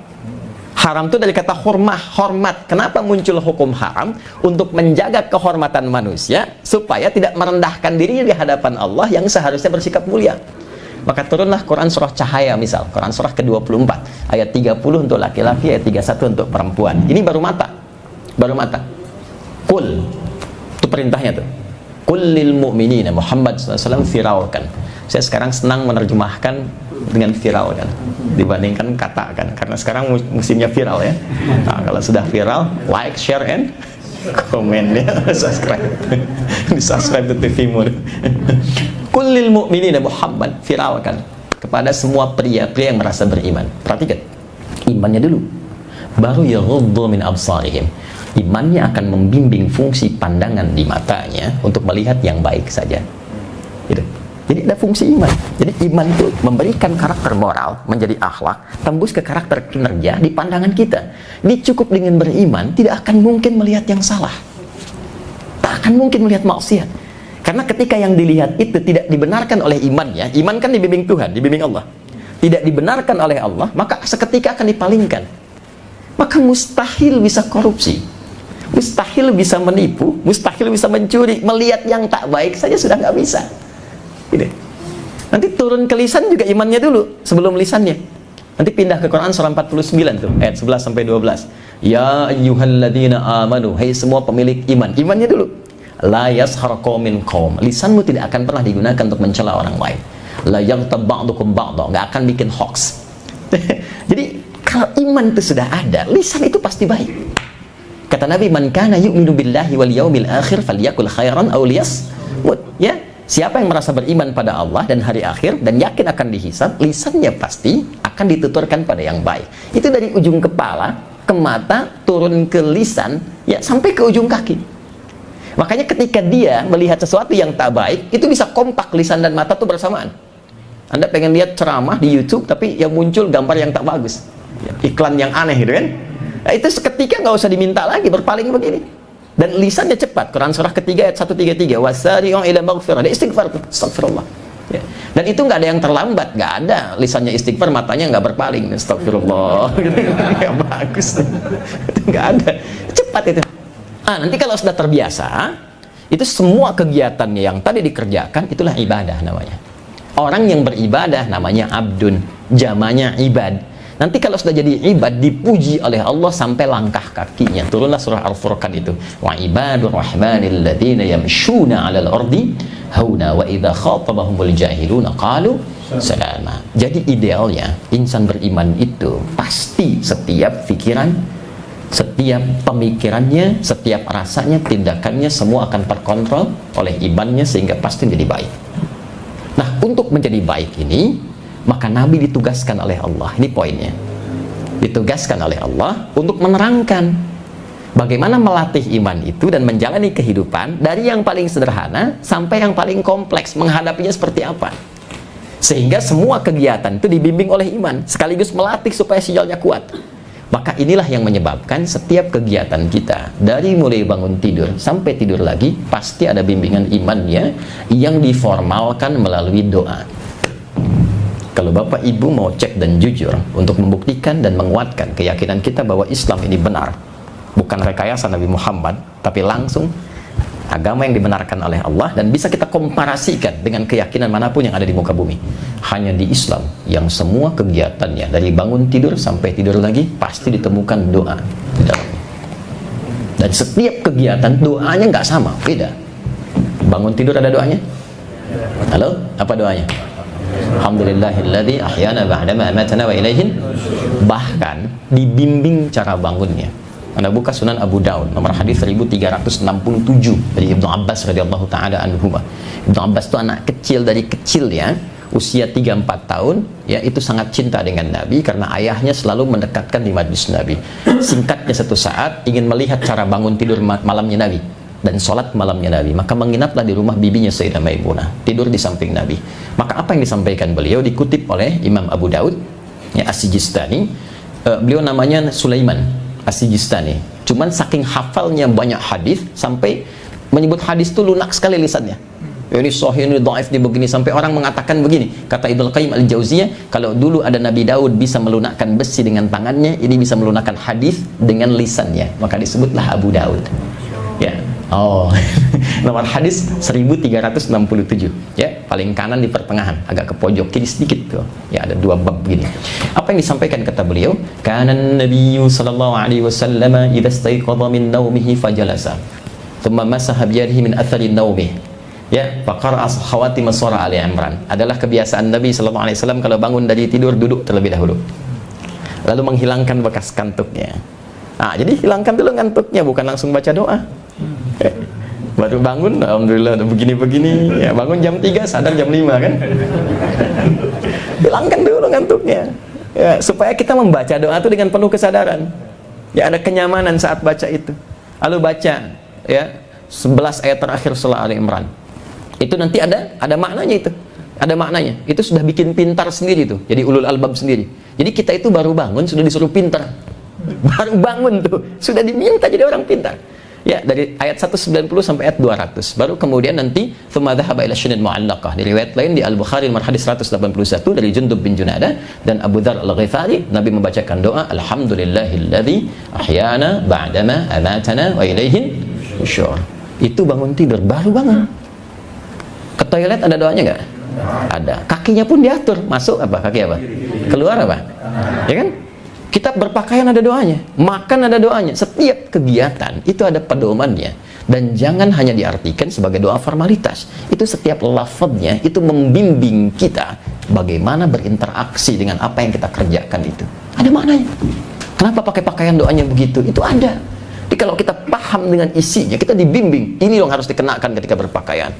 Haram itu dari kata hormat. Kenapa muncul hukum haram? Untuk menjaga kehormatan manusia supaya tidak merendahkan dirinya di hadapan Allah yang seharusnya bersikap mulia. Maka turunlah Quran surah Cahaya misal, Quran surah ke-24 ayat 30 untuk laki-laki, ayat 31 untuk perempuan. Ini baru mata. Baru mata. Qul. Itu perintahnya tuh. Qul lil mu'minina, Muhammad SAW firalkan. Saya sekarang senang menerjemahkan dengan viral kan dibandingkan kata kan, karena sekarang musimnya viral ya. Nah, kalau sudah viral, like, share, and komen ya, subscribe. Di subscribe ke TV-mu. Kullil mu'minina, Muhammad viralkan kepada semua pria-pria yang merasa beriman. Perhatikan, imannya dulu, baru yaghuddu min absarihim. Imannya akan membimbing fungsi pandangan di matanya untuk melihat yang baik saja. Gitu. Jadi ada fungsi iman. Jadi iman itu memberikan karakter moral menjadi akhlak, tembus ke karakter kinerja di pandangan kita. Ini cukup dengan beriman, tidak akan mungkin melihat yang salah. Tak akan mungkin melihat maksiat. Karena ketika yang dilihat itu tidak dibenarkan oleh imannya, iman kan dibimbing Tuhan, dibimbing Allah. Tidak dibenarkan oleh Allah, maka seketika akan dipalingkan. Maka mustahil bisa korupsi. Mustahil bisa menipu, mustahil bisa mencuri, melihat yang tak baik saja sudah nggak bisa. Ini. Nanti turun ke lisan juga imannya dulu sebelum lisannya. Nanti pindah ke Quran surah 49 tuh, ayat 11 sampai 12. Ya ayyuhalladzina amanu, hai semua pemilik iman. Imannya dulu. La yashar qaumin qaum. Lisanmu tidak akan pernah digunakan untuk mencela orang lain. La yaghtab ba'dukum ba'dha, enggak akan bikin hoax. Jadi kalau iman itu sudah ada, lisan itu pasti baik. Kata Nabi, man kana yu'minu billahi wal yaumil akhir falyakul khairan aw liyasmut. Ya, siapa yang merasa beriman pada Allah dan hari akhir dan yakin akan dihisab, lisannya pasti akan dituturkan pada yang baik. Itu dari ujung kepala ke mata, turun ke lisan, ya sampai ke ujung kaki. Makanya ketika dia melihat sesuatu yang tak baik, itu bisa kompak lisan dan mata tuh bersamaan. Anda pengen lihat ceramah di YouTube, tapi yang muncul gambar yang tak bagus, iklan yang aneh gitu kan. Nah, itu seketika nggak usah diminta lagi, berpaling begini. Dan lisannya cepat. Quran surah ketiga ayat 133, wasari'u ila maghfirah, dia istighfar tuh, astagfirullah. Ya. Dan itu nggak ada yang terlambat, nggak ada. Lisannya istighfar, matanya nggak berpaling, astagfirullah. Nggak bagus, itu nggak ada. Cepat itu. Nanti kalau sudah terbiasa, itu semua kegiatannya yang tadi dikerjakan, itulah ibadah namanya. Orang yang beribadah namanya abdun, jamanya ibad. Nanti kalau sudah jadi ibad, dipuji oleh Allah sampai langkah kakinya. Turunlah surah Al-Furqan itu. Wa ibadur rahmanil ladzina yamshuna 'alal ardi hauna wa idza khatabahumul jahiluna qalu salama. Jadi idealnya insan beriman itu pasti setiap pikiran, setiap pemikirannya, setiap rasanya, tindakannya semua akan terkontrol oleh imannya sehingga pasti menjadi baik. Nah, untuk menjadi baik ini, maka Nabi ditugaskan oleh Allah. Ini poinnya. Ditugaskan oleh Allah untuk menerangkan bagaimana melatih iman itu dan menjalani kehidupan dari yang paling sederhana sampai yang paling kompleks, menghadapinya seperti apa. Sehingga semua kegiatan itu dibimbing oleh iman, sekaligus melatih supaya sialnya kuat. Maka inilah yang menyebabkan setiap kegiatan kita, dari mulai bangun tidur sampai tidur lagi, pasti ada bimbingan imannya yang diformalkan melalui doa. Kalau Bapak Ibu mau cek dan jujur untuk membuktikan dan menguatkan keyakinan kita bahwa Islam ini benar, bukan rekayasa Nabi Muhammad, tapi langsung agama yang dibenarkan oleh Allah dan bisa kita komparasikan dengan keyakinan manapun yang ada di muka bumi. Hanya di Islam yang semua kegiatannya dari bangun tidur sampai tidur lagi pasti ditemukan doa di dalamnya. Dan setiap kegiatan doanya nggak sama, beda. Bangun tidur ada doanya? Halo? Apa doanya? Alhamdulillahilladzi ahyana ba'dama amatana wa ilaihin. Bahkan dibimbing cara bangunnya. Anda buka Sunan Abu Daud nomor hadis 1367 dari Ibnu Abbas radhiyallahu taala anhuma. Ibnu Abbas itu anak kecil, dari kecil ya, usia 3-4 tahun ya, itu sangat cinta dengan Nabi karena ayahnya selalu mendekatkan di majlis Nabi. Singkatnya, satu saat ingin melihat cara bangun tidur malamnya Nabi dan sholat malamnya Nabi, maka menginaplah di rumah bibinya Sayyidah Maimunah, tidur di samping Nabi. Maka apa yang disampaikan beliau dikutip oleh Imam Abu Daud ya, As-Sijistani. Beliau namanya Sulaiman As-Sijistani. Cuman saking hafalnya banyak hadis sampai menyebut hadis itu lunak sekali lisannya. Ini sahih, ini dhaif, ini begini, sampai orang mengatakan begini. Kata Ibnu Qayyim Al-Jauziyah, kalau dulu ada Nabi Daud bisa melunakkan besi dengan tangannya, ini bisa melunakkan hadis dengan lisannya, maka disebutlah Abu Daud. Ya. Oh, nomor hadis 1367 ya, paling kanan di pertengahan, agak ke pojok kiri sedikit tuh. Ya, ada 2 bab begini. Apa yang disampaikan kata beliau? Kana an-nabiyyu sallallahu alaihi wasallam idza istayqadha min nawmihi fajalasa thumma masaha bi yadihi min athari nawmihi. Ya, faqara khawatim surah Ali Imran. Adalah kebiasaan Nabi sallallahu alaihi wasallam kalau bangun dari tidur duduk terlebih dahulu. Lalu menghilangkan bekas kantuknya. Nah, jadi hilangkan dulu ngantuknya, bukan langsung baca doa. Baru bangun, alhamdulillah udah begini-begini ya, bangun jam 3, sadar jam 5 kan. Hilangkan dulu ngantuknya ya, supaya kita membaca doa itu dengan penuh kesadaran ya, ada kenyamanan saat baca itu. Lalu baca ya 11 ayat terakhir surah Ali Imran, itu nanti ada maknanya, ada maknanya. Itu sudah bikin pintar sendiri tuh, jadi ulul albab sendiri. Jadi kita itu baru bangun sudah disuruh pintar, baru bangun tuh sudah diminta jadi orang pintar. Ya, dari ayat 190 sampai ayat 200. Baru kemudian nanti thumma dhahaba ila syunid mu'allaqah. Di riwayat lain di Al-Bukhari nomor hadis 181 dari Jundub bin Junadah dan Abu Dzar Al-Ghifari, Nabi membacakan doa alhamdulillahilladzi ahyana ba'dama amatana wa ilaihin nusyur. Itu bangun tidur, baru bangun. Ke toilet ada doanya enggak? Ada. Kakinya pun diatur, masuk apa? Kaki apa? Keluar apa? Ya kan? Kita berpakaian ada doanya, makan ada doanya, setiap kegiatan itu ada pedomannya. Dan jangan hanya diartikan sebagai doa formalitas. Itu setiap lafadznya itu membimbing kita bagaimana berinteraksi dengan apa yang kita kerjakan itu. Ada maknanya. Kenapa pakai pakaian doanya begitu? Itu ada. Jadi kalau kita paham dengan isinya, kita dibimbing. Ini yang harus dikenakan ketika berpakaian.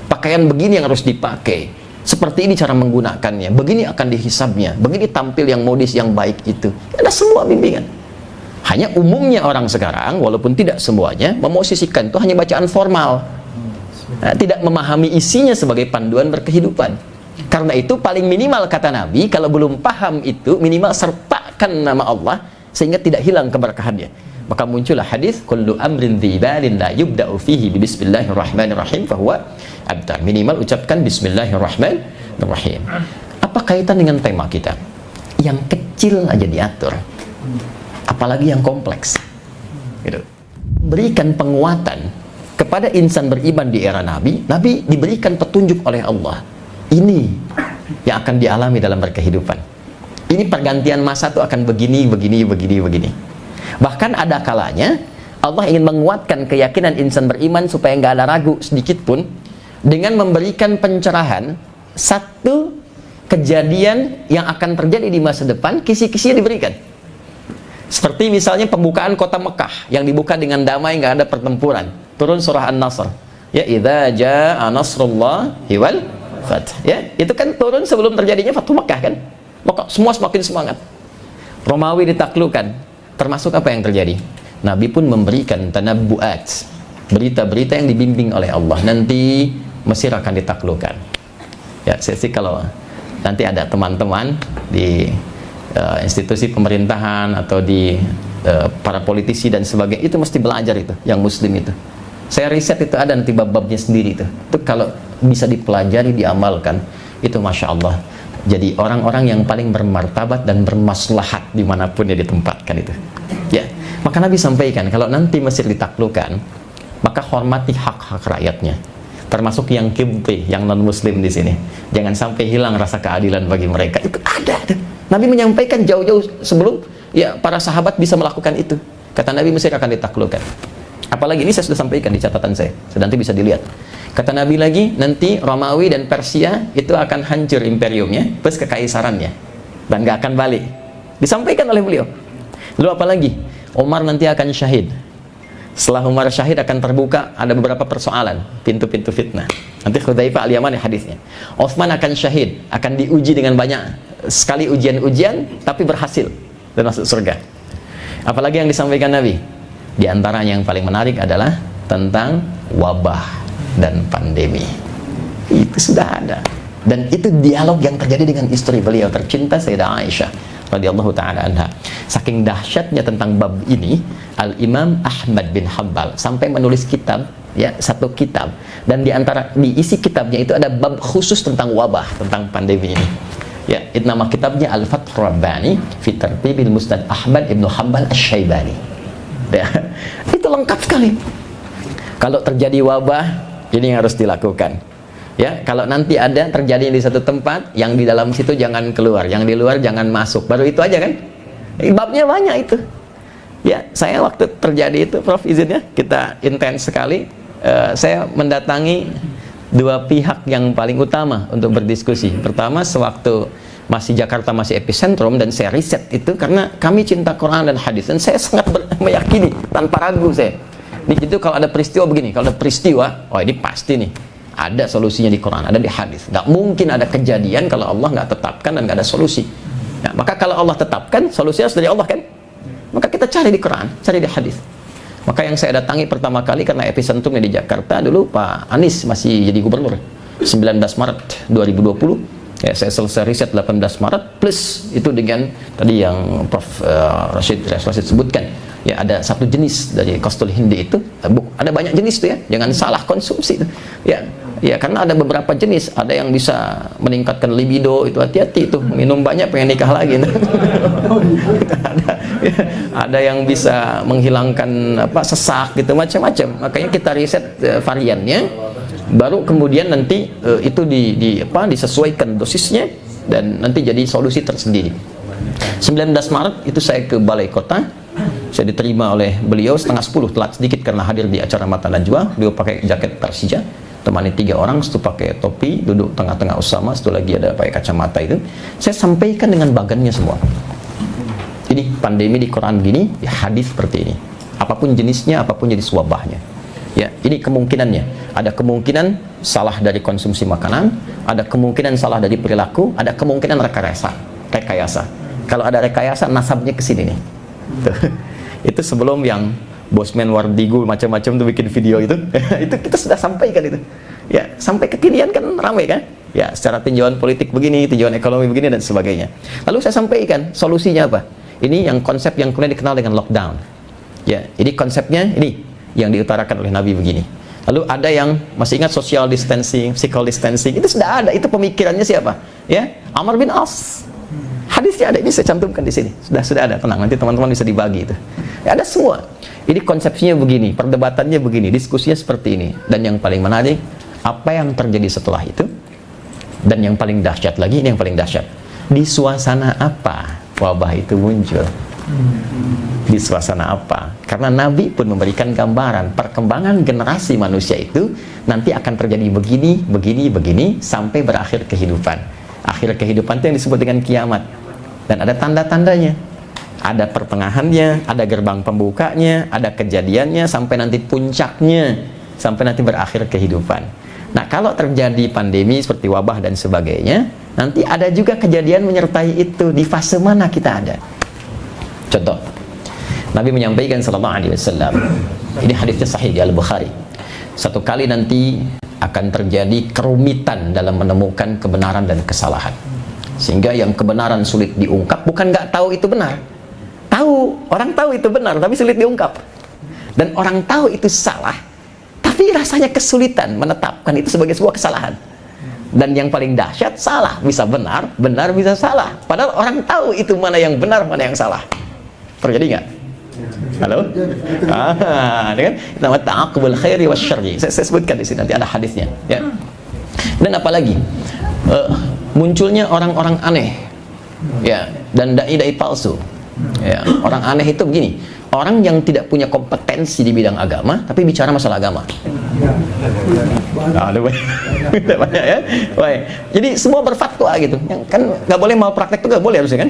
Pakaian begini yang harus dipakai. Seperti ini cara menggunakannya. Begini akan dihisabnya. Begini tampil yang modis yang baik itu. Ada semua bimbingan. Hanya umumnya orang sekarang, walaupun tidak semuanya, memosisikan itu hanya bacaan formal. Tidak memahami isinya sebagai panduan berkehidupan. Karena itu paling minimal kata Nabi, kalau belum paham itu, minimal sertakan nama Allah sehingga tidak hilang keberkahannya. Maka muncullah hadis kullu amrin dzibalin la yubda'u fihi bismillahirrahmanirrahim fahuwa abtar. Minimal ucapkan bismillahirrahmanirrahim. Apa kaitan dengan tema kita? Yang kecil aja diatur, apalagi yang kompleks. Gitu. Berikan penguatan kepada insan beriman di era Nabi. Nabi diberikan petunjuk oleh Allah. Ini yang akan dialami dalam berkehidupan. Ini pergantian masa itu akan begini. Bahkan ada kalanya Allah ingin menguatkan keyakinan insan beriman supaya nggak ada ragu sedikit pun dengan memberikan pencerahan satu kejadian yang akan terjadi di masa depan, kisi-kisinya diberikan. Seperti misalnya pembukaan kota Mekah yang dibuka dengan damai, nggak ada pertempuran. Turun surah An-Nasr. Ya idza jaa nasrullahi wal fath. Ya, itu kan turun sebelum terjadinya Fathu Mekah kan. Maka semua semakin semangat. Romawi ditaklukkan. Termasuk apa yang terjadi? Nabi pun memberikan tanabbu'at, berita-berita yang dibimbing oleh Allah. Nanti Mesir akan ditaklukkan. Ya, saya sih kalau nanti ada teman-teman di institusi pemerintahan atau di para politisi dan sebagainya, itu mesti belajar itu, yang muslim itu. Saya riset itu ada nanti bab-babnya sendiri itu. Itu kalau bisa dipelajari, diamalkan, itu Masya Allah. Jadi orang-orang yang paling bermartabat dan bermaslahat dimanapun dia ditempatkan itu. Ya, maka Nabi sampaikan kalau nanti Mesir ditaklukkan, maka hormati hak-hak rakyatnya, termasuk yang Qibti, yang non-Muslim di sini. Jangan sampai hilang rasa keadilan bagi mereka. Itu ada. Nabi menyampaikan jauh-jauh sebelum ya para sahabat bisa melakukan itu. Kata Nabi, Mesir akan ditaklukkan. Apalagi ini saya sudah sampaikan di catatan saya. Nanti bisa dilihat. Kata Nabi lagi, nanti Romawi dan Persia itu akan hancur imperiumnya plus kekaisarannya dan gak akan balik. Disampaikan oleh beliau. Lalu apa lagi? Umar nanti akan syahid. Setelah Umar syahid akan terbuka ada beberapa persoalan, pintu-pintu fitnah. Nanti Hudzaifah al-Yamani hadisnya. Utsman akan syahid, akan diuji dengan banyak sekali ujian-ujian tapi berhasil dan masuk surga. Apalagi yang disampaikan Nabi? Di antaranya yang paling menarik adalah tentang wabah dan pandemi. Itu sudah ada. Dan itu dialog yang terjadi dengan istri beliau tercinta Sayyidah Aisyah radhiyallahu taala anha. Saking dahsyatnya tentang bab ini, Al-Imam Ahmad bin Hanbal sampai menulis kitab, ya, satu kitab, dan di isi kitabnya itu ada bab khusus tentang wabah, tentang pandemi ini. Ya, itu nama kitabnya Al-Fathur Rabbani fi Tartibil Musnad Ahmad ibn Hanbal Asy-Syaibani. Ya, itu lengkap sekali. Kalau terjadi wabah, ini yang harus dilakukan. Ya, kalau nanti ada terjadi di satu tempat, yang di dalam situ jangan keluar, yang di luar jangan masuk. Baru itu aja kan? Babnya banyak itu. Ya, saya waktu terjadi itu, Prof, izinnya kita intens sekali. Saya mendatangi dua pihak yang paling utama untuk berdiskusi. Pertama, sewaktu masih Jakarta masih epicentrum, dan saya riset itu karena kami cinta Quran dan hadis, dan saya sangat meyakini tanpa ragu saya. Ini itu kalau ada peristiwa begini, kalau ada peristiwa, oh ini pasti nih ada solusinya di Quran, ada di hadis. Nggak mungkin ada kejadian kalau Allah nggak tetapkan dan nggak ada solusi. Nah, maka kalau Allah tetapkan, solusinya harus dari Allah kan? Maka kita cari di Quran, cari di hadis. Maka yang saya datangi pertama kali karena epicentrumnya di Jakarta dulu, Pak Anies masih jadi gubernur, 19 Maret 2020. Ya, saya selesai riset 18 Maret plus itu dengan tadi yang Prof Rashid sebutkan. Ya, ada satu jenis dari Qastul Hindi itu, ada banyak jenis tuh ya, jangan salah konsumsi itu. Ya, karena ada beberapa jenis, ada yang bisa meningkatkan libido, itu hati-hati itu, minum banyak pengen nikah lagi. ada yang bisa menghilangkan sesak gitu, macam-macam. Makanya kita riset variannya, baru kemudian nanti itu disesuaikan dosisnya dan nanti jadi solusi tersendiri. 19 Maret itu saya ke Balai Kota. Saya diterima oleh beliau setengah 10, telat sedikit karena hadir di acara Mata Najwa. Beliau pakai jaket Persija, temani 3 orang, satu pakai topi, duduk tengah-tengah Usama, satu lagi ada pakai kacamata itu. Saya sampaikan dengan bagannya semua. Ini pandemi di Quran gini, ya hadis seperti ini. Apapun jenisnya, apapun jenis wabahnya. Ya, ini kemungkinannya. Ada kemungkinan salah dari konsumsi makanan, ada kemungkinan salah dari perilaku, ada kemungkinan rekayasa. Kalau ada rekayasa, nasabnya ke sini nih. Tuh. Itu sebelum yang Bosman Wardigu macam-macam tuh bikin video itu, itu kita sudah sampaikan itu. Ya, sampai kekinian kan ramai kan? Ya, secara tinjauan politik begini, tinjauan ekonomi begini dan sebagainya. Lalu saya sampaikan solusinya apa? Ini yang konsep yang kemudian dikenal dengan lockdown. Ya, ini konsepnya ini yang diutarakan oleh Nabi begini. Lalu ada yang masih ingat social distancing, physical distancing, itu sudah ada. Itu pemikirannya siapa? Ya, Amr bin As. Hadisnya ada, ini saya cantumkan di sini. Sudah ada, tenang, nanti teman-teman bisa dibagi itu. Ya, ada semua. Ini konsepsinya begini, perdebatannya begini, diskusinya seperti ini. Dan yang paling menarik, apa yang terjadi setelah itu? Dan yang paling dahsyat lagi, ini yang paling dahsyat. Di suasana apa wabah itu muncul? Di suasana apa? Karena Nabi pun memberikan gambaran perkembangan generasi manusia itu nanti akan terjadi begini, begini, begini sampai berakhir kehidupan. Akhir kehidupan itu yang disebut dengan kiamat. Dan ada tanda-tandanya. Ada pertengahannya, ada gerbang pembukanya, ada kejadiannya sampai nanti puncaknya, sampai nanti berakhir kehidupan. Nah, kalau terjadi pandemi seperti wabah dan sebagainya, nanti ada juga kejadian menyertai itu. Di fase mana kita ada? Contoh, Nabi menyampaikan sallallahu alaihi wasallam, ini hadisnya sahih di Al-Bukhari. Satu kali nanti akan terjadi kerumitan dalam menemukan kebenaran dan kesalahan. Sehingga yang kebenaran sulit diungkap, bukan nggak tahu itu benar. Tahu, orang tahu itu benar, tapi sulit diungkap. Dan orang tahu itu salah, tapi rasanya kesulitan menetapkan itu sebagai sebuah kesalahan. Dan yang paling dahsyat, salah bisa benar, benar bisa salah. Padahal orang tahu itu mana yang benar, mana yang salah. Terjadi nggak? Halo? Dengan nama ta'aqubul khairi wasyarri. Saya sebutkan di sini, nanti ada hadisnya. Ya. Dan apalagi munculnya orang-orang aneh, ya, dan dai-dai palsu. Ya, orang aneh itu begini, orang yang tidak punya kompetensi di bidang agama, tapi bicara masalah agama. Ada banyak ya. Baik. Jadi semua berfatwa gitu. Yang kan nggak boleh mau praktek tuh nggak boleh harusnya kan?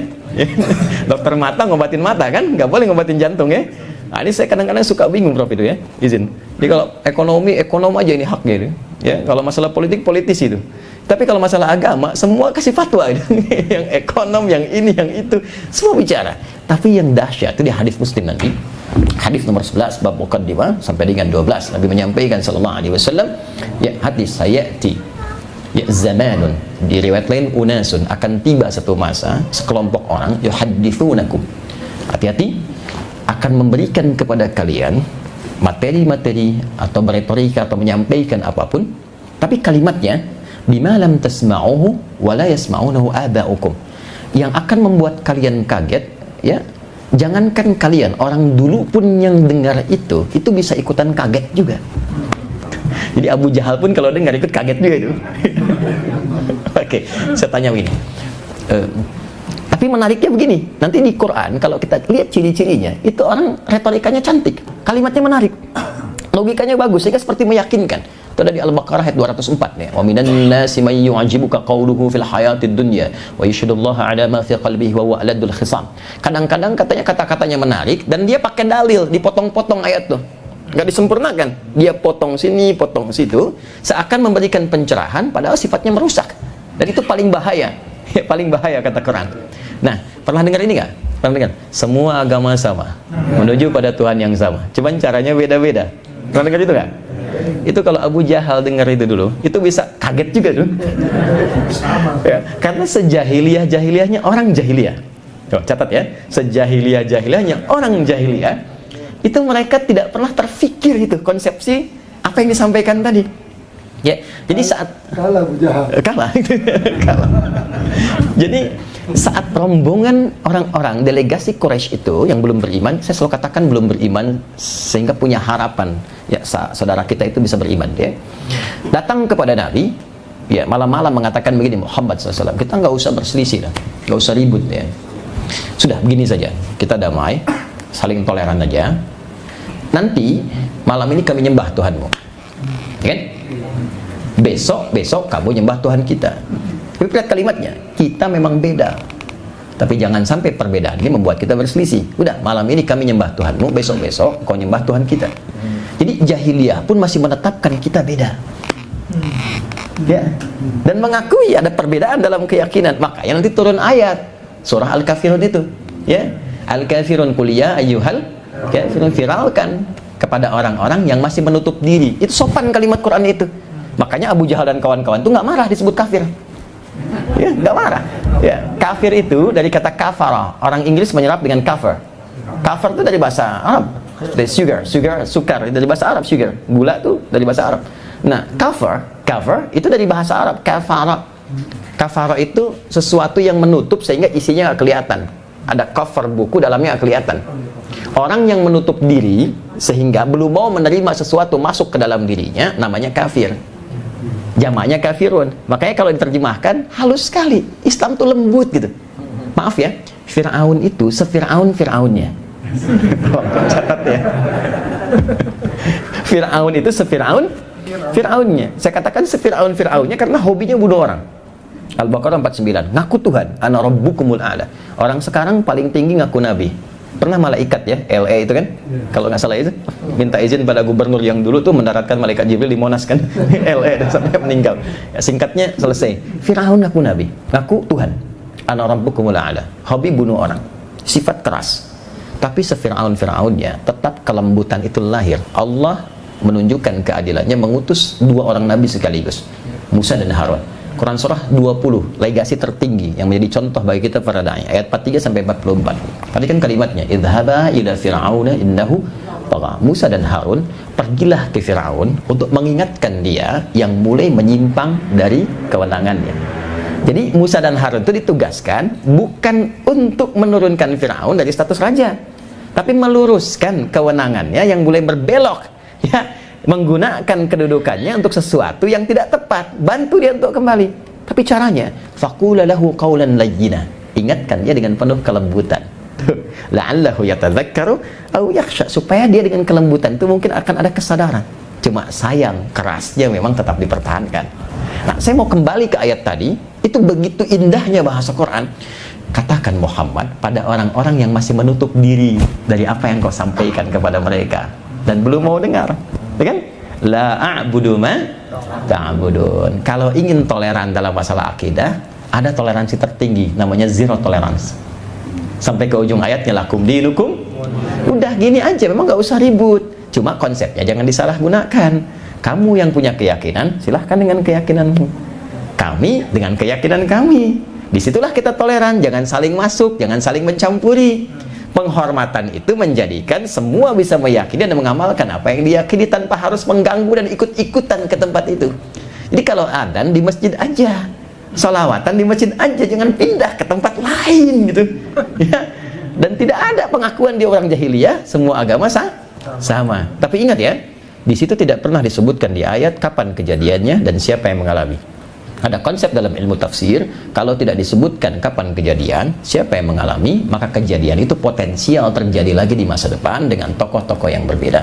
Dokter mata ngobatin mata kan, nggak boleh ngobatin jantung ya. Nah, ini saya kadang-kadang suka bingung Prof itu ya, izin. Jadi kalau ekonom aja ini haknya itu. Ya, kalau masalah politik politis itu. Tapi kalau masalah agama semua kasih fatwa gitu. Yang ekonom, yang ini, yang itu, semua bicara. Tapi yang dahsyat itu di hadis Muslim nanti. Hadis nomor 11 bab muqaddimah sampai dengan 12 Nabi menyampaikan sallallahu alaihi wasallam, ya hadis sayati ya zamanun, di riwayat lain unasun, akan tiba satu masa sekelompok orang yuhadditsunakum, hati-hati, akan memberikan kepada kalian materi-materi atau beretorika atau menyampaikan apapun, tapi kalimatnya bima lam tasma'uhu wa la yasma'unahu aba'ukum, yang akan membuat kalian kaget. Ya, jangankan kalian, orang dulu pun yang dengar itu bisa ikutan kaget juga. Jadi Abu Jahal pun kalau dengar ikut kaget juga itu. Oke, saya tanya begini. Tapi menariknya begini, nanti di Quran kalau kita lihat ciri-cirinya, itu orang retorikanya cantik, kalimatnya menarik, logikanya bagus, sehingga seperti meyakinkan. Itu ada di Al-Baqarah ayat 204 nih. Wa minan nasi may yu'jibuka qawluhu fil hayatid dunya wa yashhadullaha 'ala ma fi qalbihi wa huwa aladul khisam. Kadang-kadang katanya kata-katanya menarik dan dia pakai dalil, dipotong-potong ayat tuh. Enggak disempurnakan. Dia potong sini, potong situ, seakan memberikan pencerahan padahal sifatnya merusak. Dan itu paling bahaya. Ya, paling bahaya kata Quran. Nah, pernah dengar ini enggak? Pernah dengar? Semua agama sama, menuju pada Tuhan yang sama. Cuman caranya beda-beda. Pernah dengar itu enggak? Itu kalau Abu Jahal dengar itu dulu, itu bisa kaget juga tuh. Ya, karena sejahiliyah-jahiliyahnya orang jahiliyah. Coba catat ya, sejahiliyah-jahiliyahnya orang jahiliyah, itu mereka tidak pernah terfikir itu konsepsi apa yang disampaikan tadi. Ya, jadi saat
kalah Abu Jahal.
Kalah. Jadi saat rombongan orang-orang delegasi Quraisy itu yang belum beriman, saya selalu katakan belum beriman sehingga punya harapan ya saudara kita itu bisa beriman ya. Datang kepada Nabi, ya malam-malam mengatakan begini, Muhammad SAW, kita nggak usah berselisih lah, nggak usah ribut ya. Sudah, begini saja. Kita damai, saling toleran aja. Nanti malam ini kami nyembah Tuhanmu, kan? Besok kamu nyembah Tuhan kita. Tapi lihat kalimatnya, kita memang beda. Tapi jangan sampai perbedaan ini membuat kita berselisih. Udah, malam ini kami nyembah Tuhanmu, besok kau nyembah Tuhan kita. Jadi jahiliyah pun masih menetapkan kita beda. Ya. Dan mengakui ada perbedaan dalam keyakinan. Makanya nanti turun ayat surah Al-Kafirun itu, ya. Al-Kafirun kuliah ayyuhal kafirun, viralkan kepada orang-orang yang masih menutup diri. Itu sopan kalimat Quran itu. Makanya Abu Jahal dan kawan-kawan itu nggak marah disebut kafir. Ya, nggak marah. Ya, kafir itu dari kata kafara. Orang Inggris menyerap dengan cover. Cover itu dari bahasa Arab. Dari sukar dari bahasa Arab, sugar. Gula tuh dari bahasa Arab. Nah, cover itu dari bahasa Arab, kafara. Kafara itu sesuatu yang menutup sehingga isinya nggak kelihatan. Ada cover buku, dalamnya nggak kelihatan. Orang yang menutup diri sehingga belum mau menerima sesuatu masuk ke dalam dirinya, namanya kafir. Jamaknya kafirun. Makanya kalau diterjemahkan halus sekali. Islam tuh lembut gitu. Maaf ya, Fir'aun itu Fir'aunnya. Catat ya. Fir'aun itu Fir'aunnya. Saya katakan Fir'aunnya karena hobinya bunuh orang. Al-Baqarah 49. Ngaku Tuhan, ana rabbukumul a'la. Orang sekarang paling tinggi ngaku nabi. Pernah malaikat ya, LA itu kan, kalau nggak salah itu minta izin pada gubernur yang dulu tuh mendaratkan malaikat Jibril di Monas kan, LA dan sampai meninggal. Ya, singkatnya selesai. Firaun ngaku nabi, ngaku Tuhan. Ana rabbukumul a'la. Hobi bunuh orang, sifat keras. Tapi Fir'aunnya tetap kelembutan itu lahir. Allah menunjukkan keadilannya mengutus dua orang nabi sekaligus, Musa dan Harun. Quran surah 20, legasi tertinggi yang menjadi contoh bagi kita para dai, ayat 43 sampai 44. Tadi kan kalimatnya, idhaba ila fir'auna innahu tagha. Musa dan Harun pergilah ke Firaun untuk mengingatkan dia yang mulai menyimpang dari kewenangannya. Jadi Musa dan Harun itu ditugaskan bukan untuk menurunkan Firaun dari status raja, tapi meluruskan kewenangannya yang mulai berbelok, ya, menggunakan kedudukannya untuk sesuatu yang tidak tepat, bantu dia untuk kembali. Tapi caranya, faqula lahu qawlan layyina, ingatkan dia dengan penuh kelembutan. La'allahu yatadzakkaru aw yakhsha, supaya dia dengan kelembutan itu mungkin akan ada kesadaran. Cuma sayang, kerasnya memang tetap dipertahankan. Nah, saya mau kembali ke ayat tadi. Itu begitu indahnya bahasa Quran. Katakan Muhammad pada orang-orang yang masih menutup diri dari apa yang kau sampaikan kepada mereka dan belum mau dengar. Ya kan? La a'budu ma ta'budun. Kalau ingin toleran dalam masalah akidah, ada toleransi tertinggi, namanya zero tolerance. Sampai ke ujung ayatnya, lakum dinukum. Udah gini aja, memang nggak usah ribut. Cuma konsepnya jangan disalahgunakan. Kamu yang punya keyakinan, silahkan dengan keyakinanmu. Kami dengan keyakinan kami. Disitulah kita toleran, jangan saling masuk, jangan saling mencampuri. Penghormatan itu menjadikan semua bisa meyakini dan mengamalkan apa yang diyakini tanpa harus mengganggu dan ikut-ikutan ke tempat itu. Jadi kalau adzan di masjid aja, sholawatan di masjid aja, jangan pindah ke tempat lain gitu. Ya. Dan tidak ada pengakuan dia orang jahiliyah, semua agama sama. Tapi ingat ya, di situ tidak pernah disebutkan di ayat kapan kejadiannya dan siapa yang mengalami. Ada konsep dalam ilmu tafsir, kalau tidak disebutkan kapan kejadian, siapa yang mengalami, maka kejadian itu potensial terjadi lagi di masa depan dengan tokoh-tokoh yang berbeda.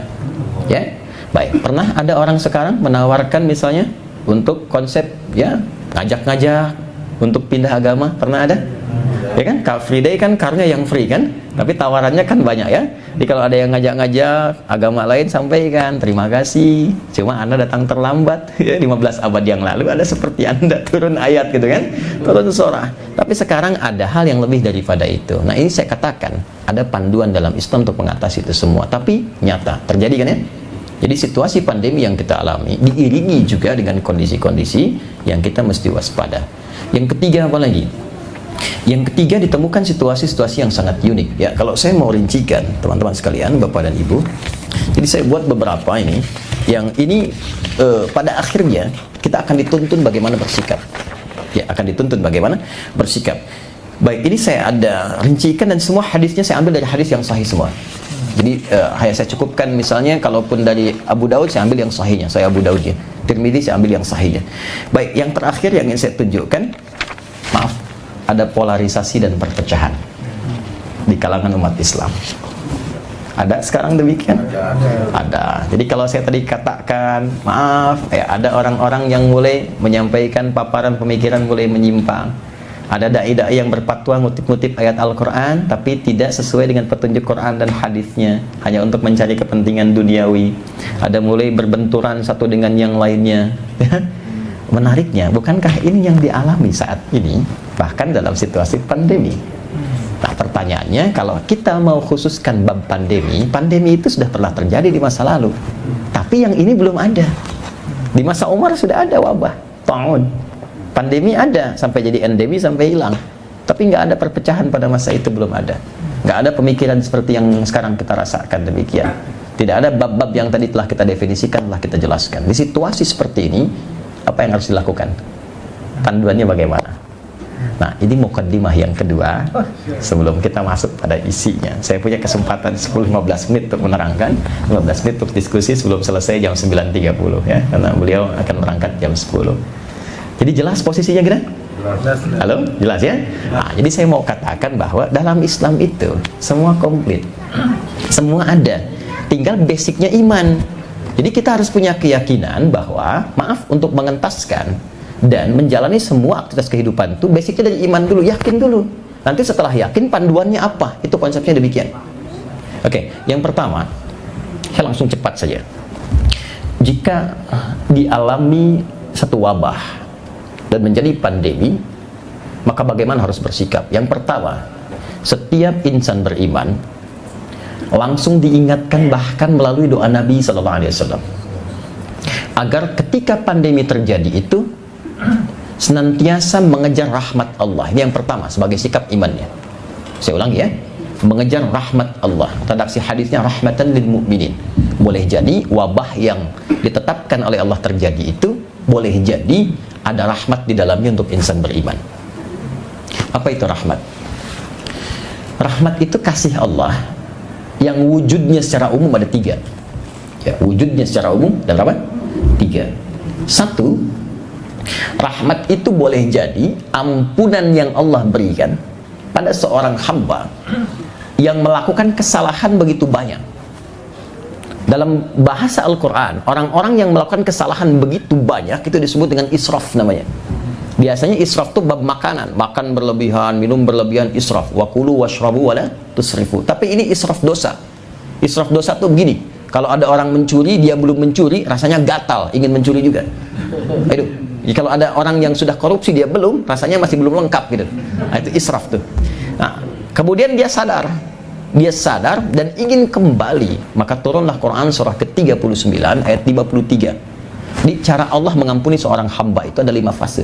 Ya, baik. Pernah ada orang sekarang menawarkan misalnya untuk konsep ya ngajak-ngajak untuk pindah agama, pernah ada? Ya kan, Car Free Day kan karnya yang free kan, tapi tawarannya kan banyak ya. Jadi kalau ada yang ngajak-ngajak agama lain, sampaikan terima kasih, cuma Anda datang terlambat ya, 15 abad yang lalu ada seperti Anda turun ayat gitu kan, turun surah. Tapi sekarang ada hal yang lebih daripada itu. Nah ini saya katakan ada panduan dalam Islam untuk mengatasi itu semua, tapi nyata terjadi kan ya. Jadi situasi pandemi yang kita alami diiringi juga dengan kondisi-kondisi yang kita mesti waspada. Yang ketiga apa lagi? Yang ketiga, ditemukan situasi-situasi yang sangat unik ya. Kalau saya mau rincikan teman-teman sekalian, Bapak dan Ibu, jadi saya buat beberapa ini yang ini pada akhirnya kita akan dituntun bagaimana bersikap ya, akan dituntun bagaimana bersikap. Baik, ini saya ada rincikan dan semua hadisnya saya ambil dari hadis yang sahih semua. Jadi saya cukupkan misalnya kalaupun dari Abu Daud saya ambil yang sahihnya, saya Abu Daudnya. Tirmidzi saya ambil yang sahihnya. Baik, yang terakhir yang ingin saya tunjukkan, maaf, ada polarisasi dan perpecahan. di kalangan umat Islam. Ada sekarang demikian? Ada. Jadi kalau saya tadi katakan, maaf, ada orang-orang yang mulai menyampaikan paparan pemikiran mulai menyimpang. Ada dai-dai yang berfatwa ngutip-ngutip ayat Al-Quran, tapi tidak sesuai dengan petunjuk Quran dan hadisnya, hanya untuk mencari kepentingan duniawi. Ada mulai berbenturan satu dengan yang lainnya. Menariknya, bukankah ini yang dialami saat ini, bahkan dalam situasi pandemi? Nah, pertanyaannya, kalau kita mau khususkan bab pandemi, pandemi itu sudah pernah terjadi di masa lalu. Tapi yang ini belum ada. Di masa Umar sudah ada wabah, ta'un. Pandemi ada, sampai jadi endemi, sampai hilang. Tapi nggak ada perpecahan pada masa itu, belum ada. Nggak ada pemikiran seperti yang sekarang kita rasakan demikian. Tidak ada bab-bab yang tadi telah kita definisikan, telah kita jelaskan. Di situasi seperti ini, apa yang harus dilakukan? Panduannya bagaimana? Nah, ini mukaddimah yang kedua sebelum kita masuk pada isinya. Saya punya kesempatan 10-15 menit untuk menerangkan, 15 menit untuk diskusi sebelum selesai jam 9.30 ya, karena beliau akan berangkat jam 10. Jadi jelas posisinya kita? Halo? Jelas ya? Nah, jadi saya mau katakan bahwa dalam Islam itu semua komplit. Semua ada. Tinggal basicnya iman. Jadi kita harus punya keyakinan bahwa, maaf, untuk mengentaskan dan menjalani semua aktivitas kehidupan itu basicnya dari iman dulu, yakin dulu. Nanti setelah yakin panduannya apa? Itu konsepnya demikian. Oke, yang pertama, saya langsung cepat saja. Jika dialami satu wabah dan menjadi pandemi, maka bagaimana harus bersikap? Yang pertama, setiap insan beriman langsung diingatkan bahkan melalui doa Nabi SAW agar ketika pandemi terjadi itu senantiasa mengejar rahmat Allah. Ini yang pertama sebagai sikap imannya. Saya ulangi ya, mengejar rahmat Allah. Redaksi hadisnya rahmatan lil mu'minin. Boleh jadi wabah yang ditetapkan oleh Allah terjadi itu, boleh jadi ada rahmat di dalamnya untuk insan beriman. Apa itu rahmat? Rahmat itu kasih Allah yang wujudnya secara umum ada tiga ya, wujudnya secara umum dan apa? Tiga. Satu, rahmat itu boleh jadi ampunan yang Allah berikan pada seorang hamba yang melakukan kesalahan begitu banyak. Dalam bahasa Al-Quran, orang-orang yang melakukan kesalahan begitu banyak itu disebut dengan israf namanya. Biasanya israf itu bab makanan, makan berlebihan, minum berlebihan, israf. Wa kulu washrabu wala tusrifu. Tapi ini israf dosa. Israf dosa itu begini, kalau ada orang mencuri, dia belum mencuri, rasanya gatal, ingin mencuri juga. Itu. Kalau ada orang yang sudah korupsi, dia belum, rasanya masih belum lengkap gitu. Nah, itu israf tuh. Nah, kemudian dia sadar dan ingin kembali, maka turunlah Quran surah ke-39 ayat 53. Di cara Allah mengampuni seorang hamba itu ada 5 fase.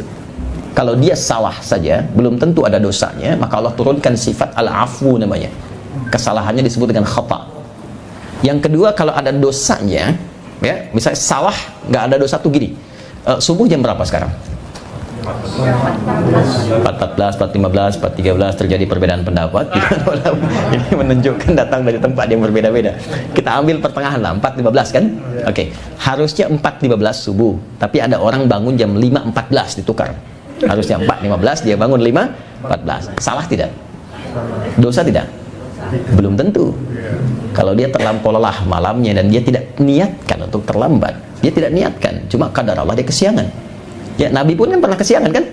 Kalau dia salah saja, belum tentu ada dosanya, maka Allah turunkan sifat al-afu namanya. Kesalahannya disebut dengan khata. Yang kedua, kalau ada dosanya, ya, misalnya salah, nggak ada dosa tuh gini. Subuh jam berapa sekarang? 4.14, 4.15, 4.13 terjadi perbedaan pendapat. Ini menunjukkan datang dari tempat yang berbeda-beda. Kita ambil pertengahan lah, 4.15 kan? Oke. Harusnya 4.15 subuh, tapi ada orang bangun jam 5.14 ditukar. Harusnya 4.15, dia bangun 5.14. Salah tidak? Dosa tidak? Belum tentu. Kalau dia terlampau lelah malamnya dan dia tidak niatkan untuk terlambat, dia tidak niatkan, cuma kadar Allah dia kesiangan. Ya, Nabi pun kan pernah kesiangan kan?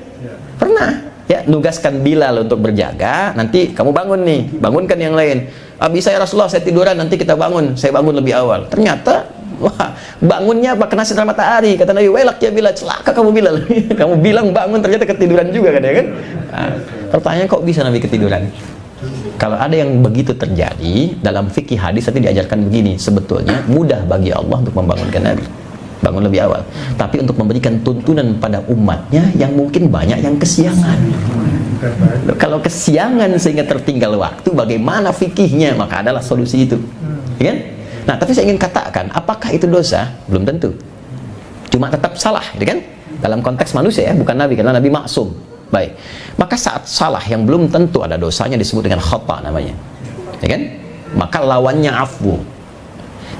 Pernah. Ya, nugaskan Bilal untuk berjaga, nanti kamu bangun nih, bangunkan yang lain. Bisa ya Rasulullah, saya tiduran, nanti kita bangun, saya bangun lebih awal. Ternyata, wah, bangunnya apa? Kena sinar matahari. Kata Nabi, welak ya Bilal, celaka kamu Bilal. Kamu bilang bangun, ternyata ketiduran juga kan ya kan? Nah, pertanyaan, kok bisa Nabi ketiduran? Kalau ada yang begitu terjadi, dalam fikih hadis nanti diajarkan begini, sebetulnya mudah bagi Allah untuk membangunkan Nabi, bangun lebih awal, tapi untuk memberikan tuntunan pada umatnya yang mungkin banyak yang kesiangan. Kalau kesiangan sehingga tertinggal waktu, bagaimana fikihnya? Maka adalah solusi itu, ya kan? Nah, tapi saya ingin katakan, apakah itu dosa? Belum tentu, cuma tetap salah, ya kan? Dalam konteks manusia ya, bukan Nabi, karena Nabi maksum. Baik, maka saat salah yang belum tentu ada dosanya disebut dengan khata namanya, ya kan? Maka lawannya afu.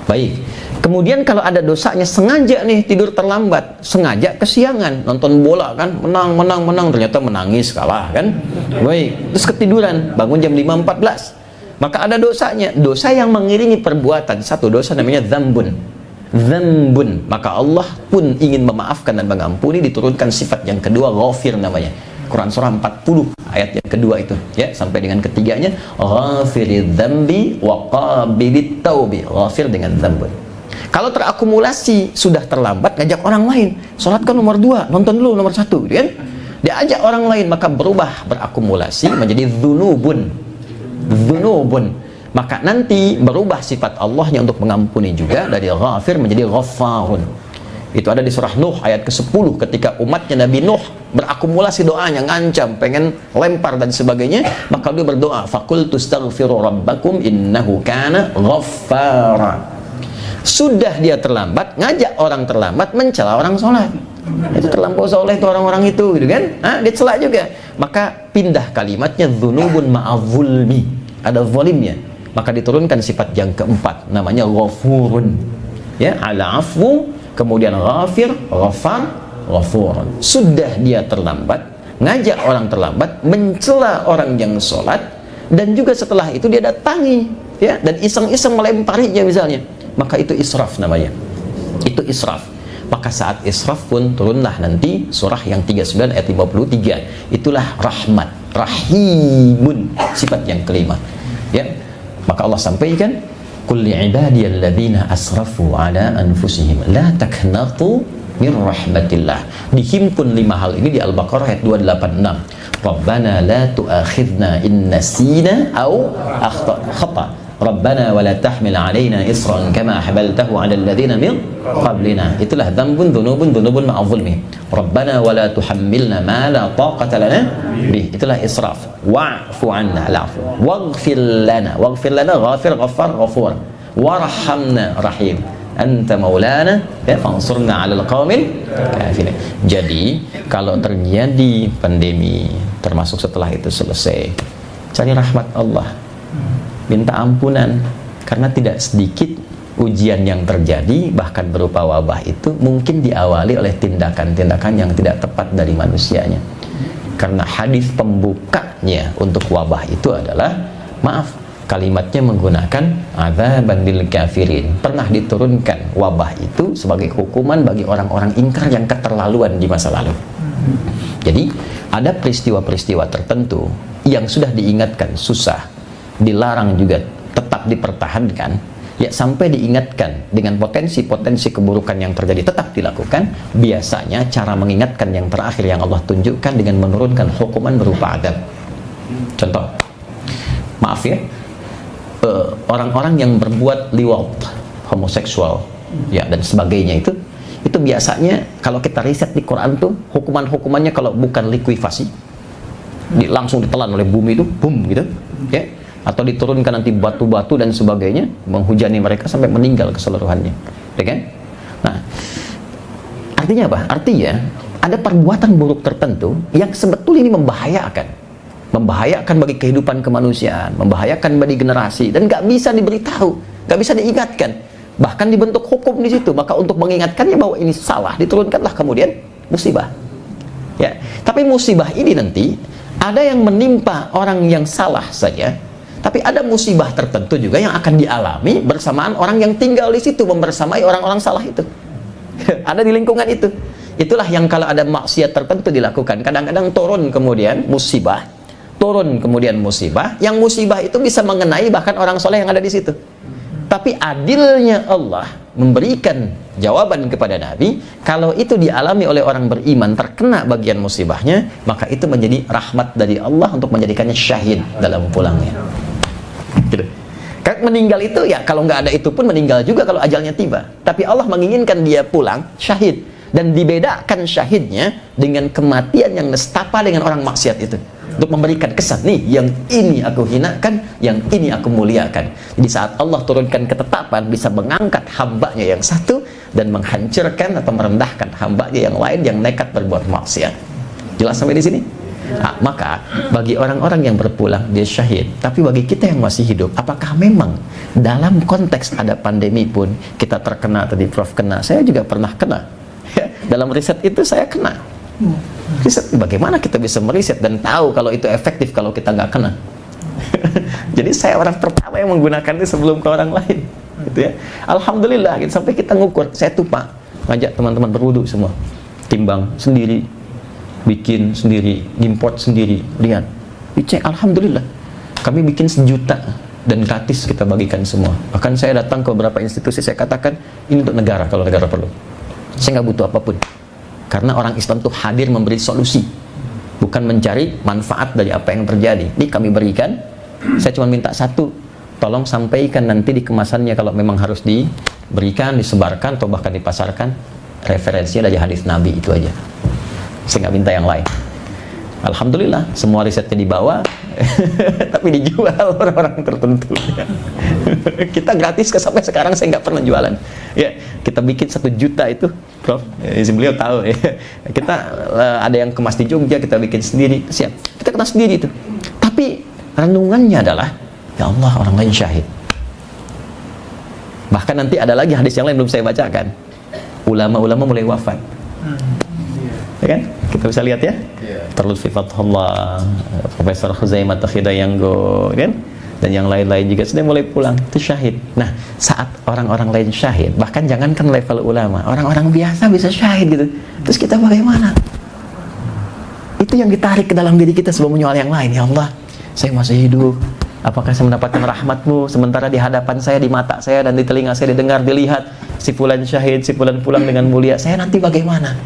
Baik, kemudian kalau ada dosanya, sengaja nih tidur terlambat, sengaja kesiangan, nonton bola kan, menang, ternyata menangis, kalah kan? Baik, terus ketiduran, bangun jam 5.14. maka ada dosanya. Dosa yang mengiringi perbuatan, satu dosa namanya dzambun. Dzambun, maka Allah pun ingin memaafkan dan mengampuni, diturunkan sifat yang kedua, ghafir namanya. Quran surah 40 ayat yang kedua itu ya, sampai dengan ketiganya, ghafiridz dzambi wa qabilit taubi. Ghafir dengan dzambun. Kalau terakumulasi sudah terlambat, ngajak orang lain, sholat kan nomor 2, nonton dulu nomor 1, gitu kan? Diajak orang lain, maka berubah, berakumulasi menjadi dzunubun. Maka nanti berubah sifat Allahnya untuk mengampuni juga, dari ghafir menjadi ghaffarun. Itu ada di surah Nuh ayat ke-10, ketika umatnya Nabi Nuh berakumulasi doanya, ngancam, pengen lempar dan sebagainya, maka dia berdoa, faqultu astaghfiru rabbakum innahu kana ghaffara. Sudah dia terlambat, ngajak orang terlambat, mencela orang sholat. Itu terlampau soleh itu orang-orang itu, gitu kan? Dia celak juga. Maka pindah kalimatnya, dzunubun ma'adzulmi, ada zalimnya. Maka diturunkan sifat yang keempat, namanya ghafurun. Ya, ala afu, kemudian ghafir, ghafar, ghafurun. Sudah dia terlambat, ngajak orang terlambat, mencela orang yang sholat, dan juga setelah itu dia datangi, ya, dan iseng-iseng melemparinya misalnya, maka itu israf namanya. Itu israf. Maka saat israf pun turunlah nanti surah yang 39 ayat 53. Itulah rahmat, rahimun, sifat yang kelima. Ya. Maka Allah sampaikan, qul li'ibadiyalladzina asrafu ala anfusihim la taknatu min rahmatillah. Dihimpun 5 hal ini di Al-Baqarah ayat 286. Rabbana la tu'akhidna in nasina aw akhtana. Rabbana wa la tahmil alaina isran kama hamaltahu ala alladhina min qablina. Itulah dzambun dzunubun ma'adzulmi. Rabbana wa la tuhammilna ma la taqata lana bih. Itulah israf. Wa'fu 'anna, al'afu. Waghfir lana ghafir, ghaffar, ghafur. Warhamna, rahim. Anta maulana fansurna 'alal qaumil kafirin. Jadi kalau terjadi pandemi, termasuk setelah itu selesai, cari rahmat Allah, minta ampunan, karena tidak sedikit ujian yang terjadi, bahkan berupa wabah itu mungkin diawali oleh tindakan-tindakan yang tidak tepat dari manusianya. Karena hadis pembukanya untuk wabah itu adalah, maaf, kalimatnya menggunakan adzaban lil kafirin. Pernah diturunkan wabah itu sebagai hukuman bagi orang-orang ingkar yang keterlaluan di masa lalu. Jadi ada peristiwa-peristiwa tertentu yang sudah diingatkan susah, dilarang juga tetap dipertahankan, ya, sampai diingatkan dengan potensi-potensi keburukan yang terjadi tetap dilakukan. Biasanya cara mengingatkan yang terakhir yang Allah tunjukkan dengan menurunkan hukuman berupa adab. Contoh, maaf ya, orang-orang yang berbuat liwat, homoseksual, ya, dan sebagainya, itu biasanya kalau kita riset di Quran tuh hukuman-hukumannya kalau bukan likuifasi, langsung ditelan oleh bumi itu, boom gitu, ya, atau diturunkan nanti batu-batu dan sebagainya, menghujani mereka sampai meninggal keseluruhannya, ya kan? Nah, artinya apa? Artinya ada perbuatan buruk tertentu yang sebetulnya ini membahayakan bagi kehidupan kemanusiaan, membahayakan bagi generasi, dan nggak bisa diberitahu, nggak bisa diingatkan, bahkan dibentuk hukum di situ. Maka untuk mengingatkannya bahwa ini salah, diturunkanlah kemudian musibah. Ya, tapi musibah ini nanti ada yang menimpa orang yang salah saja, tapi ada musibah tertentu juga yang akan dialami bersamaan orang yang tinggal di situ, membersamai orang-orang salah itu. Ada di lingkungan itu. Itulah yang kalau ada maksiat tertentu dilakukan, kadang-kadang turun kemudian musibah, yang musibah itu bisa mengenai bahkan orang soleh yang ada di situ. Tapi adilnya Allah memberikan jawaban kepada Nabi, kalau itu dialami oleh orang beriman, terkena bagian musibahnya, maka itu menjadi rahmat dari Allah untuk menjadikannya syahid dalam pulangnya. Gitu. Kan meninggal itu ya, kalau nggak ada itu pun meninggal juga kalau ajalnya tiba. Tapi Allah menginginkan dia pulang syahid, dan dibedakan syahidnya dengan kematian yang nestapa dengan orang maksiat itu, untuk memberikan kesan, nih, yang ini aku hinakan, yang ini aku muliakan. Jadi saat Allah turunkan ketetapan, bisa mengangkat hambanya yang satu dan menghancurkan atau merendahkan hambanya yang lain yang nekat berbuat maksiat. Jelas sampai di sini? Nah, maka bagi orang-orang yang berpulang dia syahid, tapi bagi kita yang masih hidup, apakah memang dalam konteks ada pandemi pun kita terkena? Tadi Prof kena, saya juga pernah kena, ya, dalam riset itu saya kena. Riset, bagaimana kita bisa meriset dan tahu kalau itu efektif kalau kita nggak kena? Jadi saya orang pertama yang menggunakan itu sebelum ke orang lain, gitu ya. Alhamdulillah, gitu. Sampai kita ngukur, saya tuh Pak ngajak teman-teman berwudu semua, timbang sendiri, bikin sendiri, import sendiri, lihat, dicek, alhamdulillah, kami bikin 1 juta dan gratis kita bagikan semua. Bahkan saya datang ke beberapa institusi, saya katakan ini untuk negara kalau negara perlu. Saya nggak butuh apapun, karena orang Islam tuh hadir memberi solusi, bukan mencari manfaat dari apa yang terjadi. Ini kami berikan. Saya cuma minta satu, tolong sampaikan nanti di kemasannya kalau memang harus diberikan, disebarkan, atau bahkan dipasarkan, referensinya dari hadis Nabi, itu aja. Saya nggak minta yang lain. Alhamdulillah, semua risetnya dibawa, tapi dijual orang-orang tertentu. Kita gratis, sampai sekarang saya nggak pernah jualan. Ya, kita bikin 1 juta itu, Prof. Beliau tahu ya. Kita ada yang kemas di Jogja, kita bikin sendiri, siap. Kita kemas sendiri itu. Tapi renungannya adalah, ya Allah, orang lain syahid. Bahkan nanti ada lagi hadis yang lain belum saya bacakan. Ulama-ulama mulai wafat. Ya kan? Kita bisa lihat ya. Terus Fatullah, Profesor Khuzaimah Takhidayanggo, kan? Dan yang lain-lain juga sudah mulai pulang, itu syahid. Nah, saat orang-orang lain syahid, bahkan jangankan level ulama, orang-orang biasa bisa syahid gitu. Terus kita bagaimana? Itu yang ditarik ke dalam diri kita sebelum menyoal yang lain. Ya Allah, saya masih hidup, apakah saya mendapatkan rahmat-Mu, sementara di hadapan saya, di mata saya, dan di telinga saya didengar, dilihat si fulan syahid, si fulan pulang dengan mulia, saya nanti bagaimana?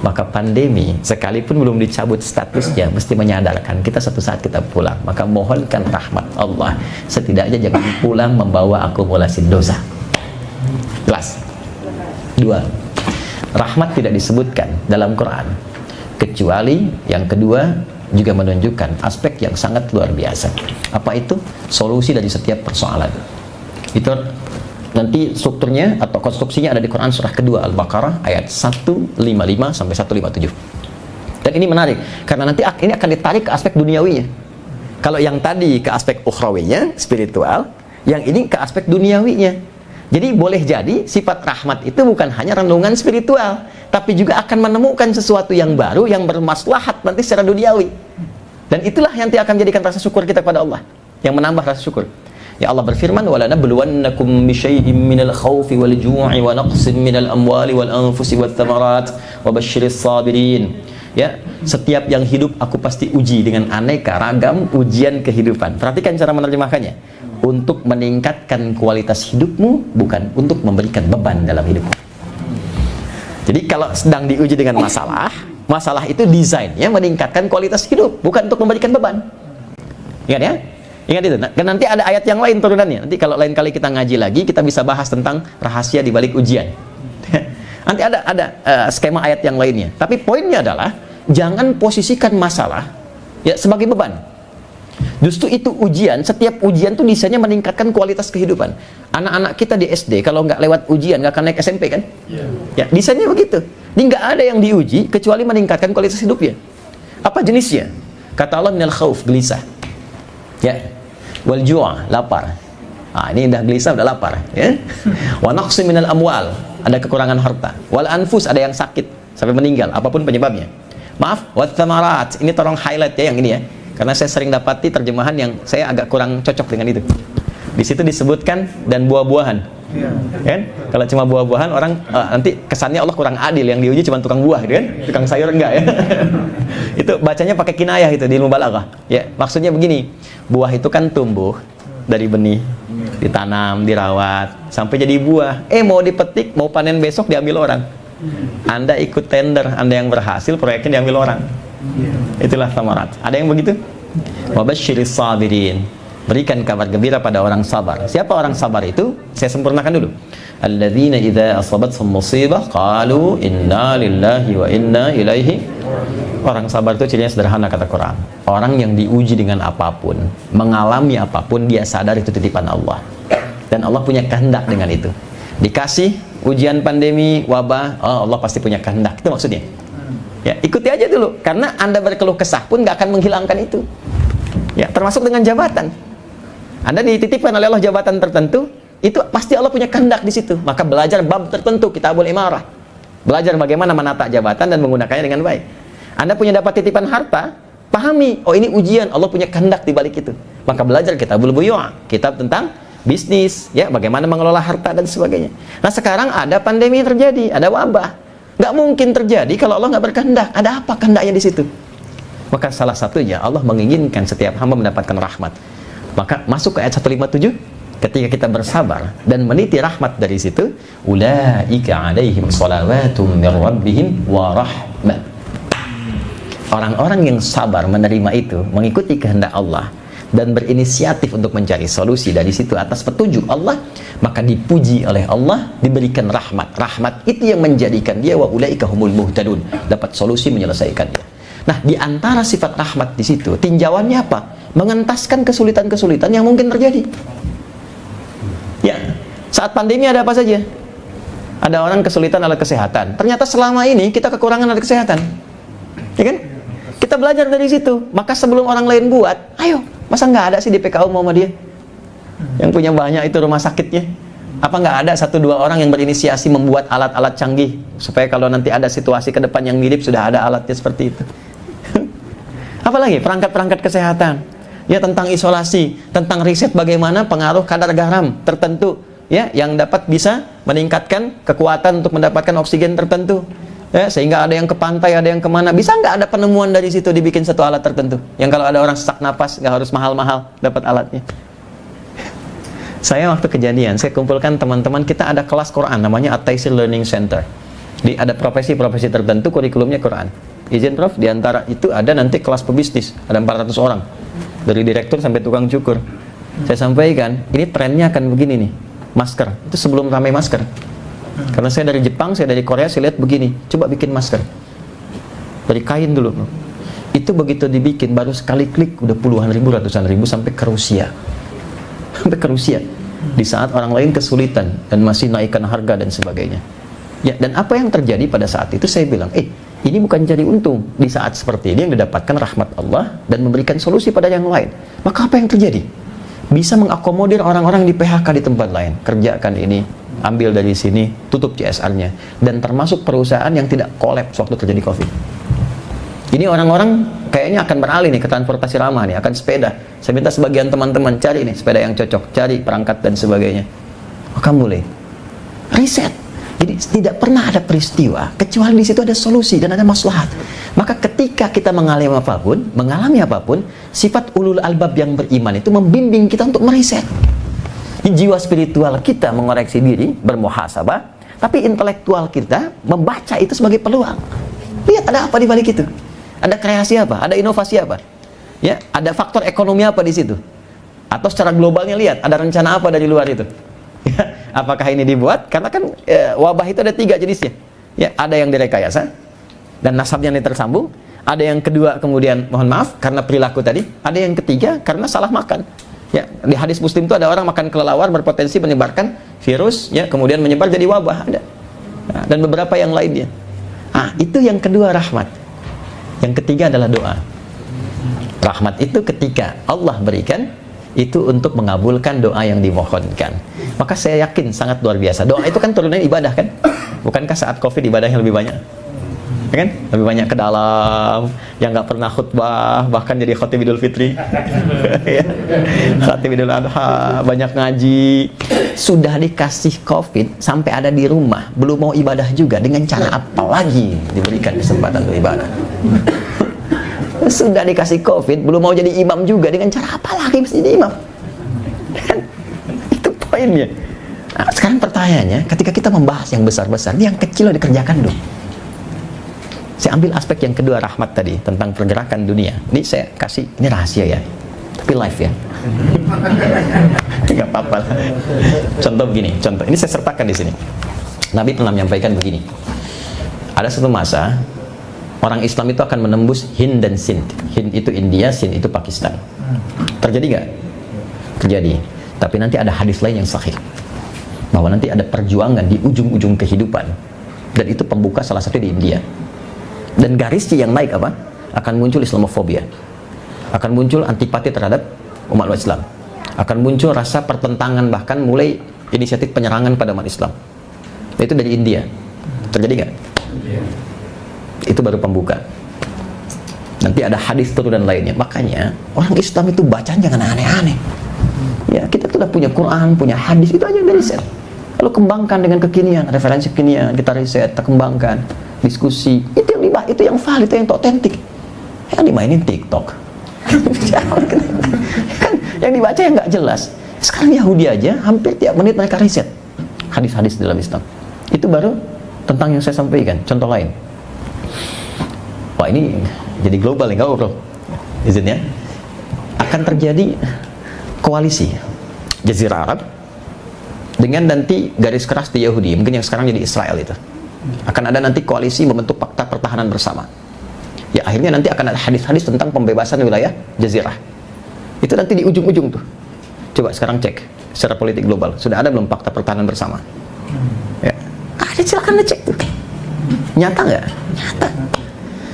Maka pandemi, sekalipun belum dicabut statusnya, mesti menyadarkan kita satu saat kita pulang. Maka mohonkan rahmat Allah, setidaknya jangan pulang membawa akumulasi dosa. Jelas? 2, rahmat tidak disebutkan dalam Quran, kecuali yang kedua juga menunjukkan aspek yang sangat luar biasa. Apa itu? Solusi dari setiap persoalan. Itu nanti strukturnya atau konstruksinya ada di Quran surah kedua Al-Baqarah ayat 155 sampai 157. Dan ini menarik karena nanti ini akan ditarik ke aspek duniawinya. Kalau yang tadi ke aspek ukhrawinya, spiritual, yang ini ke aspek duniawinya. Jadi boleh jadi sifat rahmat itu bukan hanya renungan spiritual, tapi juga akan menemukan sesuatu yang baru yang bermaslahat nanti secara duniawi. Dan itulah yang nanti akan menjadikan rasa syukur kita kepada Allah, yang menambah rasa syukur. Ya Allah berfirman, "Wala nabluwannakum bisyai'im minal khaufi wal ju'i wa naqsin minal amwali wal anfusi wath thamarat wa basyiris sabirin." Ya, setiap yang hidup aku pasti uji dengan aneka ragam ujian kehidupan. Perhatikan cara menerjemahkannya. Untuk meningkatkan kualitas hidupmu, bukan untuk memberikan beban dalam hidupmu. Jadi kalau sedang diuji dengan masalah, masalah itu desainnya meningkatkan kualitas hidup, bukan untuk memberikan beban. Ingat ya? Ingat itu. Nah, nanti ada ayat yang lain turunannya. Nanti kalau lain kali kita ngaji lagi, kita bisa bahas tentang rahasia di balik ujian. Nanti ada skema ayat yang lainnya. Tapi poinnya adalah jangan posisikan masalah ya sebagai beban. Justru itu ujian. Setiap ujian tuh desainnya meningkatkan kualitas kehidupan. Anak-anak kita di SD kalau nggak lewat ujian nggak akan naik SMP kan? Ya, desainnya begitu. Ini nggak ada yang diuji kecuali meningkatkan kualitas hidupnya. Apa jenisnya? Kata Allah, minal khauf, gelisah. Ya, wal ju'a, lapar. Nah, ini udah gelisah, udah lapar, ya. Wa naqsi minal amwal, ada kekurangan harta. Wal anfus, ada yang sakit sampai meninggal, apapun penyebabnya. Maaf, wat thamarat, ini tolong highlight ya yang ini ya. Karena saya sering dapati terjemahan yang saya agak kurang cocok dengan itu. Di situ disebutkan dan buah-buahan. Kan? Kalau cuma buah-buahan orang nanti kesannya Allah kurang adil, yang diuji cuma tukang buah gitu kan? Tukang sayur enggak ya. Itu bacanya pakai kinayah itu di ilmu balaghah. Ya, maksudnya begini. Buah itu kan tumbuh dari benih, ditanam, dirawat sampai jadi buah. Mau dipetik, mau panen besok diambil orang. Anda ikut tender, Anda yang berhasil, proyeknya diambil orang. Itulah thamarat. Ada yang begitu? Wa basyiris sabirin. Berikan kabar gembira pada orang sabar. Siapa orang sabar itu? Saya sempurnakan dulu. Alladzina idza asabathum musibah qalu inna lillahi wa inna ilaihi. Orang sabar itu cirinya sederhana kata Quran. Orang yang diuji dengan apapun, mengalami apapun, dia sadar itu titipan Allah. Dan Allah punya kehendak dengan itu. Dikasih ujian pandemi, wabah, oh Allah pasti punya kehendak. Itu maksudnya. Ya, ikuti aja dulu. Karena Anda berkeluh kesah pun nggak akan menghilangkan itu. Ya, termasuk dengan jabatan. Anda dititipkan oleh Allah jabatan tertentu, itu pasti Allah punya kehendak di situ. Maka belajar bab tertentu, kitabul imarah. Belajar bagaimana menata jabatan dan menggunakannya dengan baik. Anda punya dapat titipan harta, pahami, oh ini ujian, Allah punya kehendak di balik itu. Maka belajar kitabul buyu', kitab tentang bisnis, ya, bagaimana mengelola harta dan sebagainya. Nah sekarang ada pandemi terjadi, ada wabah. Nggak mungkin terjadi kalau Allah nggak berkehendak. Ada apa kehendaknya di situ? Maka salah satunya Allah menginginkan setiap hamba mendapatkan rahmat. Maka masuk ke ayat 157, ketika kita bersabar dan meniti rahmat dari situ, ulaika alaihim shalawatum mir rabbihim wa rahmah. Orang-orang yang sabar menerima itu, mengikuti kehendak Allah dan berinisiatif untuk mencari solusi dari situ atas petunjuk Allah, maka dipuji oleh Allah, diberikan rahmat. Rahmat itu yang menjadikan dia wa ulaika humul muhtadun, dapat solusi menyelesaikannya. Nah, di antara sifat rahmat di situ, tinjauannya apa? Mengentaskan kesulitan-kesulitan yang mungkin terjadi. Ya, saat pandemi ada apa saja? Ada orang kesulitan alat kesehatan. Ternyata selama ini kita kekurangan alat kesehatan. Ya kan? Kita belajar dari situ. Maka sebelum orang lain buat, ayo, masa nggak ada sih di PKU Muhammadiyah yang punya banyak itu rumah sakitnya? Apa nggak ada 1-2 orang yang berinisiasi membuat alat-alat canggih supaya kalau nanti ada situasi ke depan yang mirip sudah ada alatnya seperti itu? Apalagi perangkat-perangkat kesehatan, ya, tentang isolasi, tentang riset bagaimana pengaruh kadar garam tertentu, ya, yang dapat bisa meningkatkan kekuatan untuk mendapatkan oksigen tertentu, ya, sehingga ada yang ke pantai, ada yang kemana. Bisa nggak ada penemuan dari situ dibikin satu alat tertentu yang kalau ada orang sesak napas nggak harus mahal-mahal dapat alatnya. Saya waktu kejadian, saya kumpulkan teman-teman, kita ada kelas Quran namanya At-Taisir Learning Center. Ada profesi-profesi tertentu kurikulumnya Quran. Izin Prof, di antara itu ada nanti kelas pebisnis, ada 400 orang dari direktur sampai tukang cukur. Saya sampaikan, ini trennya akan begini nih, masker, itu sebelum ramai masker. Karena saya dari Jepang, saya dari Korea, saya lihat begini, coba bikin masker dari kain dulu. Itu begitu dibikin, baru sekali klik udah puluhan ribu, ratusan ribu, sampai ke Rusia. Sampai ke Rusia, di saat orang lain kesulitan dan masih naikkan harga dan sebagainya. Ya, dan apa yang terjadi pada saat itu, saya bilang, ini bukan cari untung. Di saat seperti ini yang didapatkan rahmat Allah dan memberikan solusi pada yang lain. Maka apa yang terjadi? Bisa mengakomodir orang-orang di PHK di tempat lain. Kerjakan ini, ambil dari sini, tutup CSR-nya. Dan termasuk perusahaan yang tidak kolaps waktu terjadi COVID. Ini orang-orang kayaknya akan beralih nih ke transportasi ramah nih, akan sepeda. Saya minta sebagian teman-teman cari nih sepeda yang cocok, cari perangkat dan sebagainya. Maka mulai riset. Jadi tidak pernah ada peristiwa kecuali di situ ada solusi dan ada maslahat. Maka ketika kita mengalami apapun, sifat ulul albab yang beriman itu membimbing kita untuk meriset. Di jiwa spiritual kita mengoreksi diri, bermuhasabah, tapi intelektual kita membaca itu sebagai peluang. Lihat ada apa di balik itu? Ada kreasi apa? Ada inovasi apa? Ya, ada faktor ekonomi apa di situ? Atau secara globalnya lihat ada rencana apa dari luar itu? Ya, apakah ini dibuat? Karena kan wabah itu ada 3 jenisnya. Ya, ada yang direkayasa dan nasabnya ini tersambung. Ada yang kedua kemudian mohon maaf karena perilaku tadi. Ada yang ketiga karena salah makan. Ya, di hadis Muslim itu ada orang makan kelelawar berpotensi menyebarkan virus, ya, kemudian menyebar jadi wabah ada. Nah, dan beberapa yang lainnya. Itu yang kedua rahmat. Yang ketiga adalah doa. Rahmat itu ketika Allah berikan itu untuk mengabulkan doa yang dimohonkan. Maka saya yakin sangat luar biasa. Doa itu kan turunan ibadah kan? Bukankah saat COVID ibadahnya lebih banyak? Ya kan? Lebih banyak ke dalam, yang nggak pernah khutbah, bahkan jadi khatib Idul Fitri. Ya. Khatib Idul Adha, banyak ngaji. Sudah dikasih COVID sampai ada di rumah, belum mau ibadah juga, dengan cara apa lagi diberikan kesempatan untuk ibadah? Sudah dikasih COVID, belum mau jadi imam juga, dengan cara apa lagi mesti jadi imam? Itu poinnya. Nah, sekarang pertanyaannya, ketika kita membahas yang besar-besar, yang kecil dikerjakan dong. Saya ambil aspek yang kedua, rahmat tadi, tentang pergerakan dunia. Ini saya kasih, ini rahasia ya, tapi live ya. Gak apa-apa lah. Contoh begini, contoh, ini saya sertakan di sini. Nabi pernah menyampaikan begini. Ada satu masa, orang Islam itu akan menembus Hind dan Sind. Hind itu India, Sind itu Pakistan. Terjadi nggak? Terjadi. Tapi nanti ada hadis lain yang sahih, bahwa nanti ada perjuangan di ujung-ujung kehidupan. Dan itu pembuka salah satu di India. Dan garisnya yang naik apa? Akan muncul Islamofobia. Akan muncul antipati terhadap umat Islam. Akan muncul rasa pertentangan, bahkan mulai inisiatif penyerangan pada umat Islam. Itu dari India. Terjadi nggak? Itu baru pembuka. Nanti ada hadis turunan lainnya. Makanya orang Islam itu bacaan jangan aneh-aneh. Ya, kita tuh udah punya Quran, punya hadis, itu aja yang riset. Lalu kembangkan dengan kekinian, referensi kekinian, kita riset, kita kembangkan, diskusi. Itu yang valid, itu yang otentik. Yang dimainin TikTok. Kan yang dibaca yang nggak jelas. Sekarang Yahudi aja hampir tiap menit mereka riset hadis-hadis dalam Islam. Itu baru tentang yang saya sampaikan. Contoh lain. Wah, ini jadi global nih, bro. Izinnya akan terjadi koalisi Jazirah Arab dengan nanti garis keras di Yahudi, mungkin yang sekarang jadi Israel itu. Akan ada nanti koalisi membentuk fakta pertahanan bersama. Ya, akhirnya nanti akan ada hadis-hadis tentang pembebasan wilayah Jazirah. Itu nanti di ujung-ujung tuh. Coba sekarang cek secara politik global, sudah ada belum fakta pertahanan bersama? Ya, ada, silakan cek tuh. Nyata nggak? Nyata.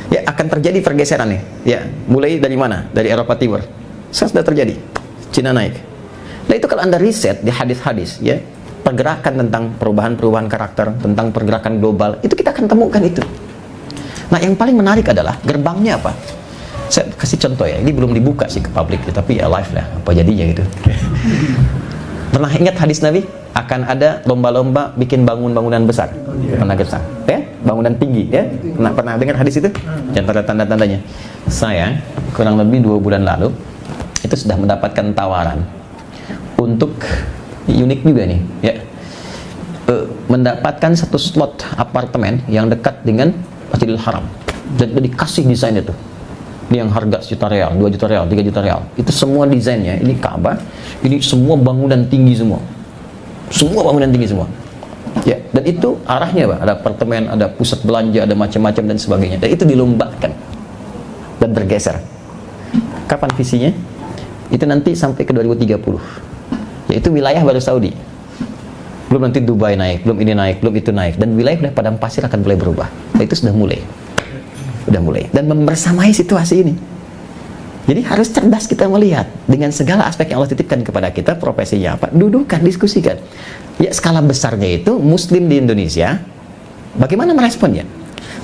Ya, akan terjadi pergeseran nih. Ya, mulai dari mana? Dari Eropa Timur. Sekarang sudah terjadi. Cina naik. Nah, itu kalau Anda riset di hadis-hadis, ya, pergerakan tentang perubahan-perubahan karakter, tentang pergerakan global, itu kita akan temukan itu. Nah, yang paling menarik adalah gerbangnya apa? Saya kasih contoh ya, ini belum dibuka sih ke publik, tapi ya live lah, apa jadinya gitu. Pernah ingat hadis Nabi? Akan ada lomba-lomba bikin bangunan besar. Pernah besar, ya? Bangunan tinggi, ya? Pernah dengar hadis itu? Jangan tanda-tandanya. Saya kurang lebih 2 bulan lalu itu sudah mendapatkan tawaran untuk unik juga nih, ya, mendapatkan satu slot apartemen yang dekat dengan Masjidil Haram dan dikasih desain itu. Ini yang harga Rp1 juta, Rp2 juta, Rp3 juta. Itu semua desainnya, ini Ka'bah, ini semua bangunan tinggi semua. Semua bangunan tinggi semua. Ya, dan itu arahnya Pak, ada apartemen, ada pusat belanja, ada macam-macam dan sebagainya. Dan itu dilombakan dan bergeser. Kapan visinya? Itu nanti sampai ke 2030. Yaitu wilayah baru Saudi. Belum nanti Dubai naik, belum ini naik, belum itu naik, dan wilayah udah padang pasir akan mulai berubah. Nah, itu sudah mulai. Udah mulai dan membersamai situasi ini. Jadi harus cerdas kita melihat dengan segala aspek yang Allah titipkan kepada kita, profesinya apa, dudukan, diskusikan. Ya, skala besarnya itu Muslim di Indonesia, bagaimana meresponnya?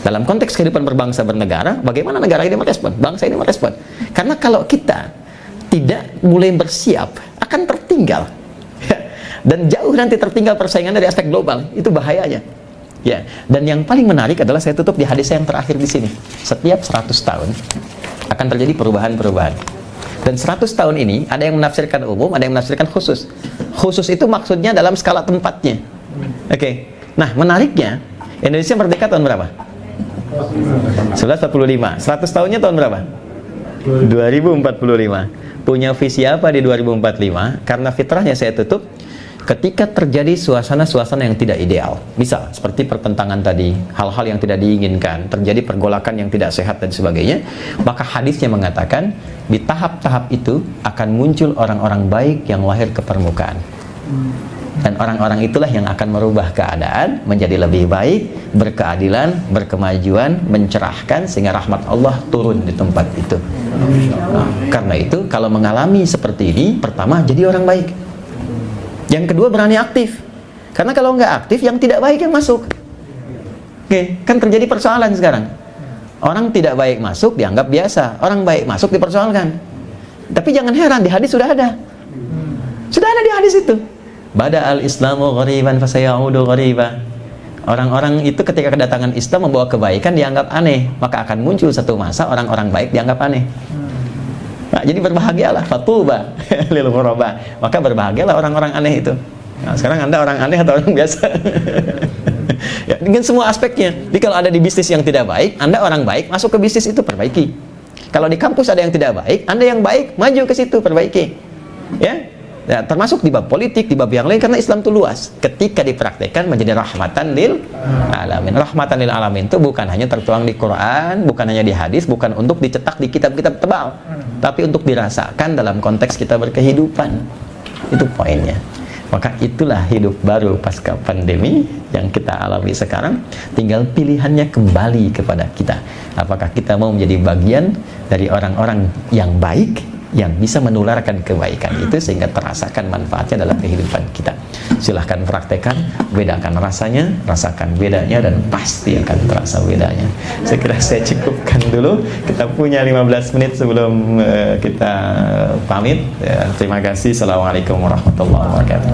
Dalam konteks kehidupan berbangsa bernegara, bagaimana negara ini merespon, bangsa ini merespon? Karena kalau kita tidak mulai bersiap, akan tertinggal. Dan jauh nanti tertinggal persaingan dari aspek global, itu bahayanya. Ya, dan yang paling menarik adalah saya tutup di hadis yang terakhir di sini. Setiap 100 tahun akan terjadi perubahan-perubahan. Dan 100 tahun ini ada yang menafsirkan umum, ada yang menafsirkan khusus. Khusus itu maksudnya dalam skala tempatnya. Oke. Nah, menariknya Indonesia merdeka tahun berapa? 1945. 100 tahunnya tahun berapa? 2045. Punya visi apa di 2045? Karena fitrahnya saya tutup. Ketika terjadi suasana-suasana yang tidak ideal, misal seperti pertentangan tadi, hal-hal yang tidak diinginkan, terjadi pergolakan yang tidak sehat dan sebagainya, maka hadisnya mengatakan di tahap-tahap itu akan muncul orang-orang baik yang lahir ke permukaan. Dan orang-orang itulah yang akan merubah keadaan menjadi lebih baik, berkeadilan, berkemajuan, mencerahkan, sehingga rahmat Allah turun di tempat itu. Nah, karena itu kalau mengalami seperti ini, pertama jadi orang baik. Yang kedua berani aktif. Karena kalau nggak aktif, yang tidak baik yang masuk. Oke, kan terjadi persoalan sekarang. Orang tidak baik masuk dianggap biasa, orang baik masuk dipersoalkan. Tapi jangan heran, di hadis sudah ada. Sudah ada di hadis itu. Bada al-Islamu ghariban fasayaudu ghariba. Orang-orang itu ketika kedatangan Islam membawa kebaikan dianggap aneh, maka akan muncul satu masa orang-orang baik dianggap aneh. Nah, jadi berbahagialah, fatuba lil ghuraba. Maka berbahagialah orang-orang aneh itu. Nah, sekarang Anda orang aneh atau orang biasa? Ya, dengan semua aspeknya. Jadi kalau ada di bisnis yang tidak baik, Anda orang baik, masuk ke bisnis itu, perbaiki. Kalau di kampus ada yang tidak baik, Anda yang baik, maju ke situ, perbaiki. Ya, ya, termasuk di bab politik, di bab yang lain, karena Islam itu luas. Ketika dipraktekkan menjadi rahmatan lil alamin. Rahmatan lil alamin itu bukan hanya tertuang di Quran, bukan hanya di hadis, bukan untuk dicetak di kitab-kitab tebal, tapi untuk dirasakan dalam konteks kita berkehidupan. Itu poinnya. Maka itulah hidup baru pasca pandemi yang kita alami sekarang. Tinggal pilihannya kembali kepada kita. Apakah kita mau menjadi bagian dari orang-orang yang baik, yang bisa menularkan kebaikan itu sehingga terasakan manfaatnya dalam kehidupan kita. Silahkan praktekkan, bedakan rasanya, rasakan bedanya, dan pasti akan terasa bedanya. Saya kira saya cukupkan dulu. Kita punya 15 menit sebelum kita pamit. Terima kasih. Assalamualaikum warahmatullahi wabarakatuh.